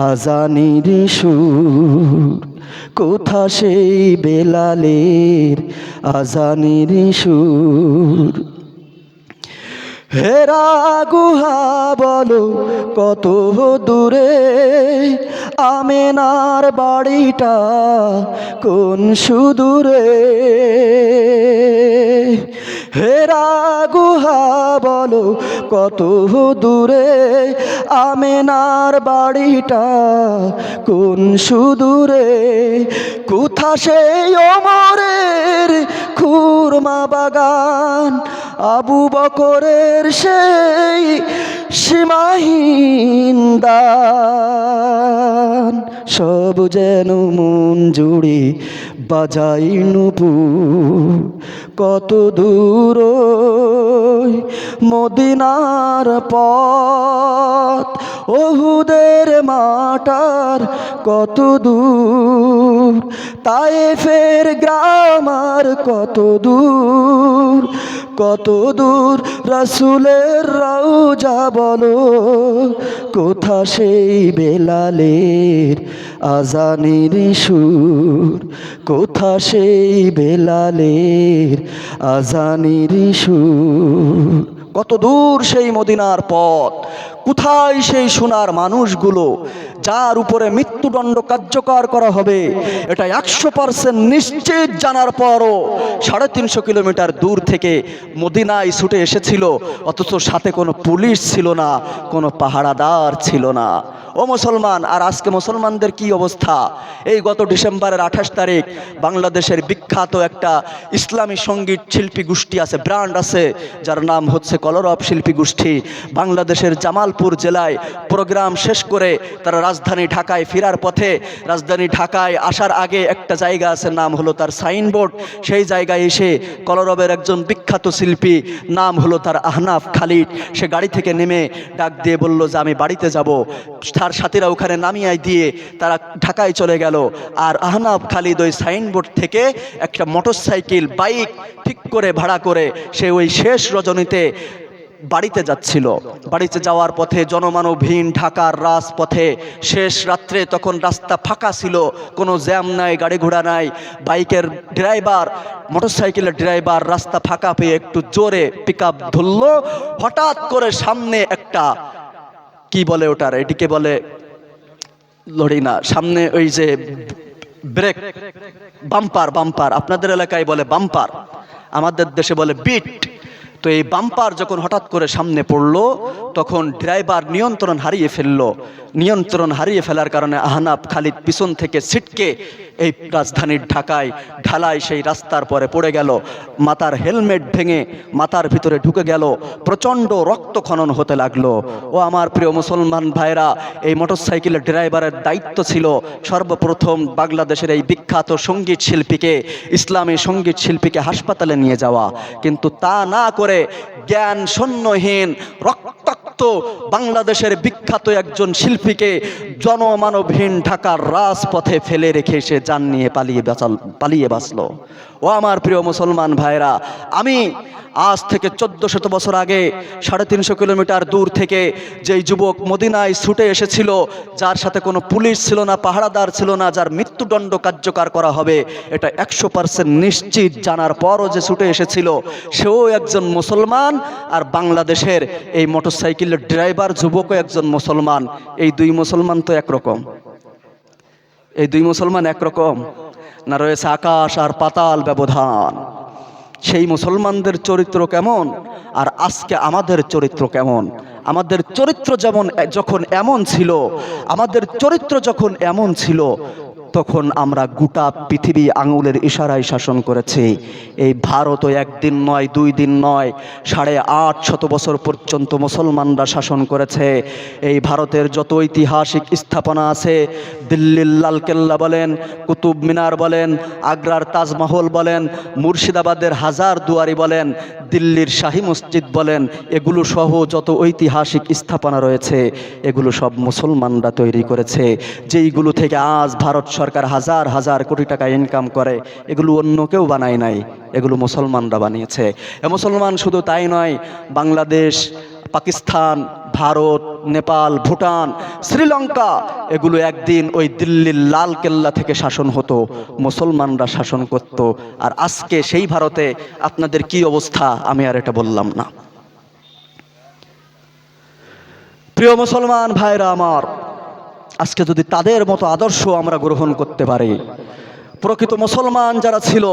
আজানের সুর, কোথা সেই বেলালের আজানের সুর। হেরা গুহা বলো কত দূরে, আমেনার বাড়িটা কোন সুদূরে। হেরা গুহা বলো কত দূরে, আমেনার বাড়িটা কোন সুদূরে। কোথা সেই ওমরের খুরমা বাগান, আবু বকরের সেই সীমাহীন দান, সব যেন মন জুড়ে বাজাই নূপুর। কত দূর মদিনার পথ, ওহুদের মাটার কত দূর, তায়েফের গ্রাম আর কত দূর, কত দূর রাসূলের রওজা বলো, কোথা সেই বেলালের আজানের সুর, কোথা সেই বেলালের আজানের সুর। কত দূর সেই মদিনার পথ, কোথায় সেই সোনার মানুষগুলো যার উপরে মৃত্যুদণ্ড কার্যকর করা হবে এটা 100% নিশ্চিত জানার পরও 350 কিলোমিটার দূর থেকে মদিনায় ছুটে এসেছিল, অথচ সাথে কোনো পুলিশ ছিল না, কোনো পাহারাদার ছিল না। ও মুসলমান, আর আজকে মুসলমানদের কি অবস্থা? এই গত ডিসেম্বরের 28 তারিখ বাংলাদেশের বিখ্যাত একটা ইসলামী সঙ্গীত শিল্পী গোষ্ঠী আছে, ব্র্যান্ড আছে, যার নাম হচ্ছে কলরব শিল্পী গোষ্ঠী, বাংলাদেশের জামালপুর জেলায় প্রোগ্রাম শেষ করে তারা রাজধানী ঢাকায় ফেরার পথে, রাজধানী ঢাকায় আসার আগে একটা জায়গা আছে, নাম হলো তার সাইনবোর্ড, সেই জায়গায় এসে কলরবের একজন বিখ্যাত শিল্পী, নাম হলো তার আহনাফ খালিদ, সে গাড়ি থেকে নেমে ডাক দিয়ে বলল যে আমি বাড়িতে যাব। তার সাথীরা ওখানে নামিয়ে দিয়ে তারা ঢাকায় চলে গেল। আর আহনাফ খালিদ ওই সাইনবোর্ড থেকে একটা মোটরসাইকেল বাইক ঠিক করে ভাড়া করে সে ওই শেষ রজনীতে বাড়িতে যাচ্ছিল। বাড়িতে যাওয়ার পথে জনমানবহীন ঢাকার রাজপথে শেষ রাত্রে, তখন রাস্তা ফাঁকা ছিল, কোনো জ্যাম নাই, গাড়ি ঘোড়া নাই। বাইকের ড্রাইভার, মোটরসাইকেলের ড্রাইভার রাস্তা ফাঁকা পেয়ে একটু জোরে পিকআপ ধরলো। হঠাৎ করে সামনে একটা, কি বলে ওটার, এটিকে বলে লরি না, সামনে ওই যে ব্রেক, বাম্পার, বাম্পার আপনাদের এলাকায় বলে বাম্পার, আমাদের দেশে বলে বিট। তো এই বাম্পার যখন হঠাৎ করে সামনে পড়লো তখন ড্রাইভার নিয়ন্ত্রণ হারিয়ে ফেললো। নিয়ন্ত্রণ হারিয়ে ফেলার কারণে আহনাফ খালিদ পিছন থেকে ছিটকে এই রাজধানীর ঢাকায় ঢালাই সেই রাস্তার পরে পড়ে গেল। মাথার হেলমেট ভেঙে মাথার ভিতরে ঢুকে গেল, প্রচণ্ড রক্তক্ষরণ হতে লাগলো। ও আমার প্রিয় মুসলমান ভাইরা, এই মোটরসাইকেলের ড্রাইভারের দায়িত্ব ছিল সর্বপ্রথম বাংলাদেশের এই বিখ্যাত সঙ্গীত শিল্পীকে, ইসলামী সঙ্গীত শিল্পীকে হাসপাতালে নিয়ে যাওয়া, কিন্তু তা না করে জ্ঞান শূন্যহীন রক্তাক্ত তো বাংলাদেশের বিখ্যাত একজন শিল্পীকে জনমানবহীন ঢাকার রাজপথে ফেলে রেখে সে জান নিয়ে পালিয়ে বাঁচলো। ও আমার প্রিয় মুসলমান ভাইরা, আমি আজ থেকে 1400 বছর আগে 350 কিলোমিটার দূর থেকে যেই যুবক মদিনায় ছুটে এসেছিল, যার সাথে কোনো পুলিশ ছিল না, পাহারাদার ছিল না, যার মৃত্যুদণ্ড কার্যকর করা হবে এটা 100% নিশ্চিত জানার পরও যে ছুটে এসেছিল, সেও একজন মুসলমান। আর বাংলাদেশের এই মোটরসাইকেলের ড্রাইভার যুবকও একজন মুসলমান। এই দুই মুসলমান তো একরকম? এই দুই মুসলমান একরকম না? রয়েছে আকাশ আর পাতাল ব্যবধান। সেই মুসলমানদের চরিত্র কেমন আর আজকে আমাদের চরিত্র কেমন? আমাদের চরিত্র যখন এমন ছিল, আমাদের চরিত্র যখন এমন ছিল, তখন আমরা গোটা পৃথিবী আঙুলের ইশারায় শাসন করেছি। এই ভারতও একদিন নয়, 2 দিন নয়, 850 বছর পর্যন্ত মুসলমানরা শাসন করেছে। এই ভারতের যত ঐতিহাসিক স্থাপনা আছে, দিল্লির লালকেল্লা বলেন, কুতুব মিনার বলেন, আগ্রার তাজমহল বলেন, মুর্শিদাবাদের হাজার দুয়ারি বলেন, দিল্লির শাহী মসজিদ বলেন, এগুলো সহ যত ঐতিহাসিক স্থাপনা রয়েছে, এগুলো সব মুসলমানরা তৈরি করেছে। যেইগুলো থেকে আজ ভারত সরকার হাজার হাজার কোটি টাকা ইনকাম করে, এগুলো অন্য কেউ বানায় নাই, এগুলো মুসলমানরা বানিয়েছে। মুসলমান শুধু তাই নয়, বাংলাদেশ, পাকিস্তান, ভারত, নেপাল, ভুটান, শ্রীলঙ্কা, এগুলো একদিন ওই দিল্লির লাল কেল্লা থেকে শাসন হতো, মুসলমানরা শাসন করত। আর আজকে সেই ভারতে আপনাদের কি অবস্থা আমি আর এটা বললাম না। প্রিয় মুসলমান ভাইরা আমার, আজকে যদি তাদের মতো আদর্শ আমরা গ্রহণ করতে পারি, প্রকৃত মুসলমান যারা ছিল,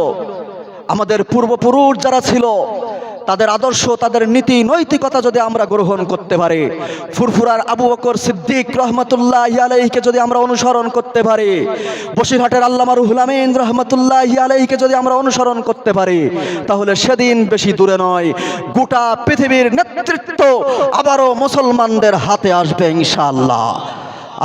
আমাদের পূর্বপুরুষ যারা ছিল, তাদের আদর্শ, তাদের নীতি নৈতিকতা যদি আমরা গ্রহণ করতে পারি, ফুরফুরার আবু বকর সিদ্দিক রহমতুল্লাহি আলাইহিকে যদি আমরা অনুসরণ করতে পারি, বসিরহাটের আল্লামা রুহুল আমিন রহমতুল্লাহি আলাইহিকে যদি আমরা অনুসরণ করতে পারি, তাহলে সেদিন বেশি দূরে নয়, গোটা পৃথিবীর নেতৃত্ব আবারও মুসলমানদের হাতে আসবে ইনশাআল্লাহ।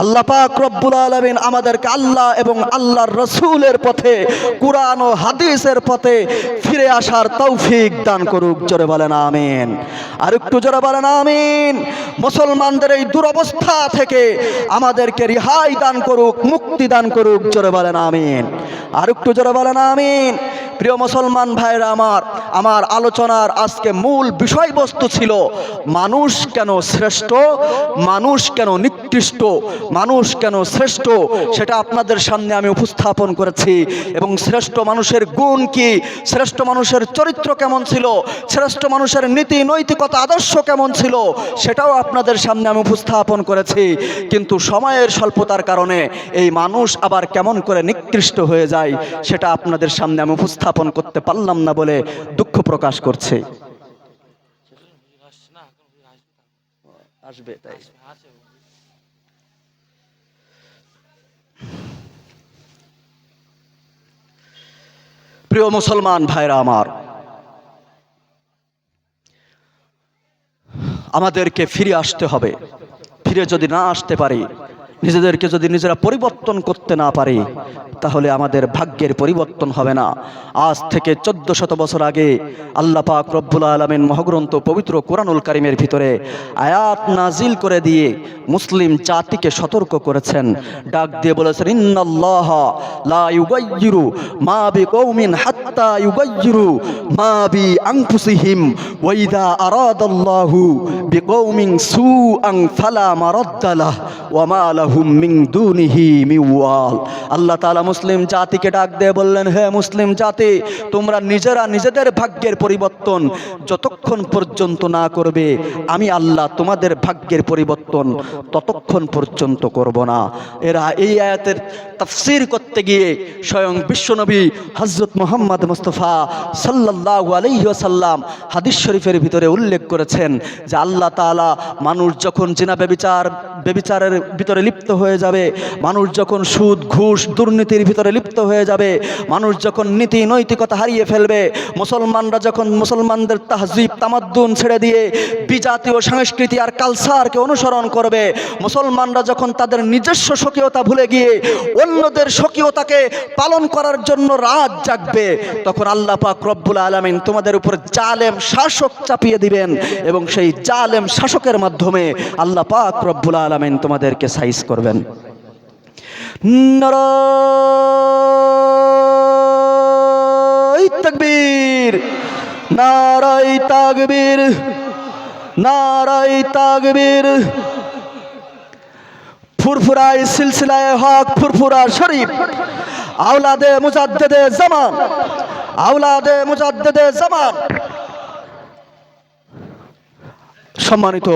আল্লাহ পাক রব্বুল আলামিন আমাদেরকে আল্লাহ এবং আল্লাহর রাসূলের পথে, কুরআন ও হাদিসের পথে ফিরে আসার তৌফিক দান করুক। জোরে বলেন আমিন। আর একটু জোরে বলেন আমিন। মুসলমানদের এই দুরবস্থা থেকে আমাদেরকে রিহাই দান করুক, মুক্তি দান করুক। জোরে বলেন আমিন। আর একটু জোরে বলেন আমিন। প্রিয় মুসলমান ভাইরা আমার আলোচনার আজকে মূল বিষয়বস্তু ছিল মানুষ কেন শ্রেষ্ঠ, মানুষ কেন নিকৃষ্ট, মানুষ কেন শ্রেষ্ঠ, সেটা আপনাদের সামনে আমি উপস্থাপন করেছি। এবং শ্রেষ্ঠ মানুষের গুণ কি, শ্রেষ্ঠ মানুষের চরিত্র কেমন ছিল, শ্রেষ্ঠ মানুষের নীতি নৈতিকতা আদর্শ কেমন ছিল, সেটাও আপনাদের সামনে আমি উপস্থাপন করেছি। কিন্তু সময়ের স্বল্পতার কারণে এই মানুষ আবার কেমন করে নিকৃষ্ট হয়ে যায়, সেটা আপনাদের সামনে আমি উপস্থাপন করতে পারলাম না বলে দুঃখ প্রকাশ করছে। আসবে তাই। প্রিয় মুসলমান ভাইরা আমার, আমাদেরকে ফিরে আসতে হবে। ফিরে যদি না আসতে পারি, নিজেদেরকে যদি নিজেরা পরিবর্তন করতে না পারি, তাহলে আমাদের ভাগ্যের পরিবর্তন হবে না। আজ থেকে 1400 বছর আগে আল্লাহ পাক রব্বুল আলামিন মহাগ্রন্থ পবিত্র কোরআনুল কারীমের ভিতরে আয়াত নাজিল করে দিয়ে মুসলিম জাতিকে সতর্ক করেছেন, ডাক দিয়ে বলেছেন, ইন্নাল্লাহা লা ইউগাইয়িরু মা বিকওমিন হাত্তা ইউগাইয়িরু মা বিআনফুসিহিম ওয়া ইযা আরাদাল্লাহু বিকওমিন সুআন ফালা মারাদ্দা লাহু ওয়া মা লাহুম মিন দুনিহি মিন ওয়াল। আল্লাহ তাআলা মুসলিম জাতিকে ডাক দিয়ে বললেন, হে মুসলিম জাতি, তোমরা নিজেরা নিজেদের ভাগ্যের পরিবর্তন যতক্ষণ পর্যন্ত না করবে, আমি আল্লাহ তোমাদের ভাগ্যের পরিবর্তন ততক্ষণ পর্যন্ত করব না। এরা এই আয়াতের তাফসীর করতে গিয়ে স্বয়ং বিশ্বনবী হযরত মুহাম্মদ মুস্তাফা সাল্লাল্লাহু আলাইহি ওয়াসাল্লাম হাদিস শরীফের ভিতরে উল্লেখ করেছেন যে আল্লাহ তাআলা মানুষ যখন জিনা ব্যভিচারের ভিতরে লিপ্ত লিপ্ত হয়ে যাবে, মানুষ যখন সুদ ঘুষ দুর্নীতির ভিতরে লিপ্ত হয়ে যাবে, মানুষ যখন নীতি নৈতিকতা হারিয়ে ফেলবে, মুসলমানরা যখন মুসলমানদের তাহজিব তামাদ্দুন ছেড়ে দিয়ে বিজাতীয় সংস্কৃতি আর কালচারকে অনুসরণ করবে, মুসলমানরা যখন তাদের নিজস্ব স্বকীয়তা ভুলে গিয়ে অন্যদের স্বকীয়তাকে পালন করার জন্য রাত জাগবে, তখন আল্লাহ পাক রব্বুল আলামিন তোমাদের উপর জালেম শাসক চাপিয়ে দিবেন এবং সেই জালেম শাসকের মাধ্যমে আল্লাহ পাক রব্বুল আলামিন তোমাদেরকে সাইজ করবেন। নারায়ে তাকবীর, নারায়ে তাকবীর, নারায়ে তাকবীর। ফুরফুরায় সিলসিলায়ে হক ফুরফুরা শরীফ আওলাদে মুজাদ্দেদে জামান, আওলাদে মুজাদ্দেদে জামান। সম্মানিত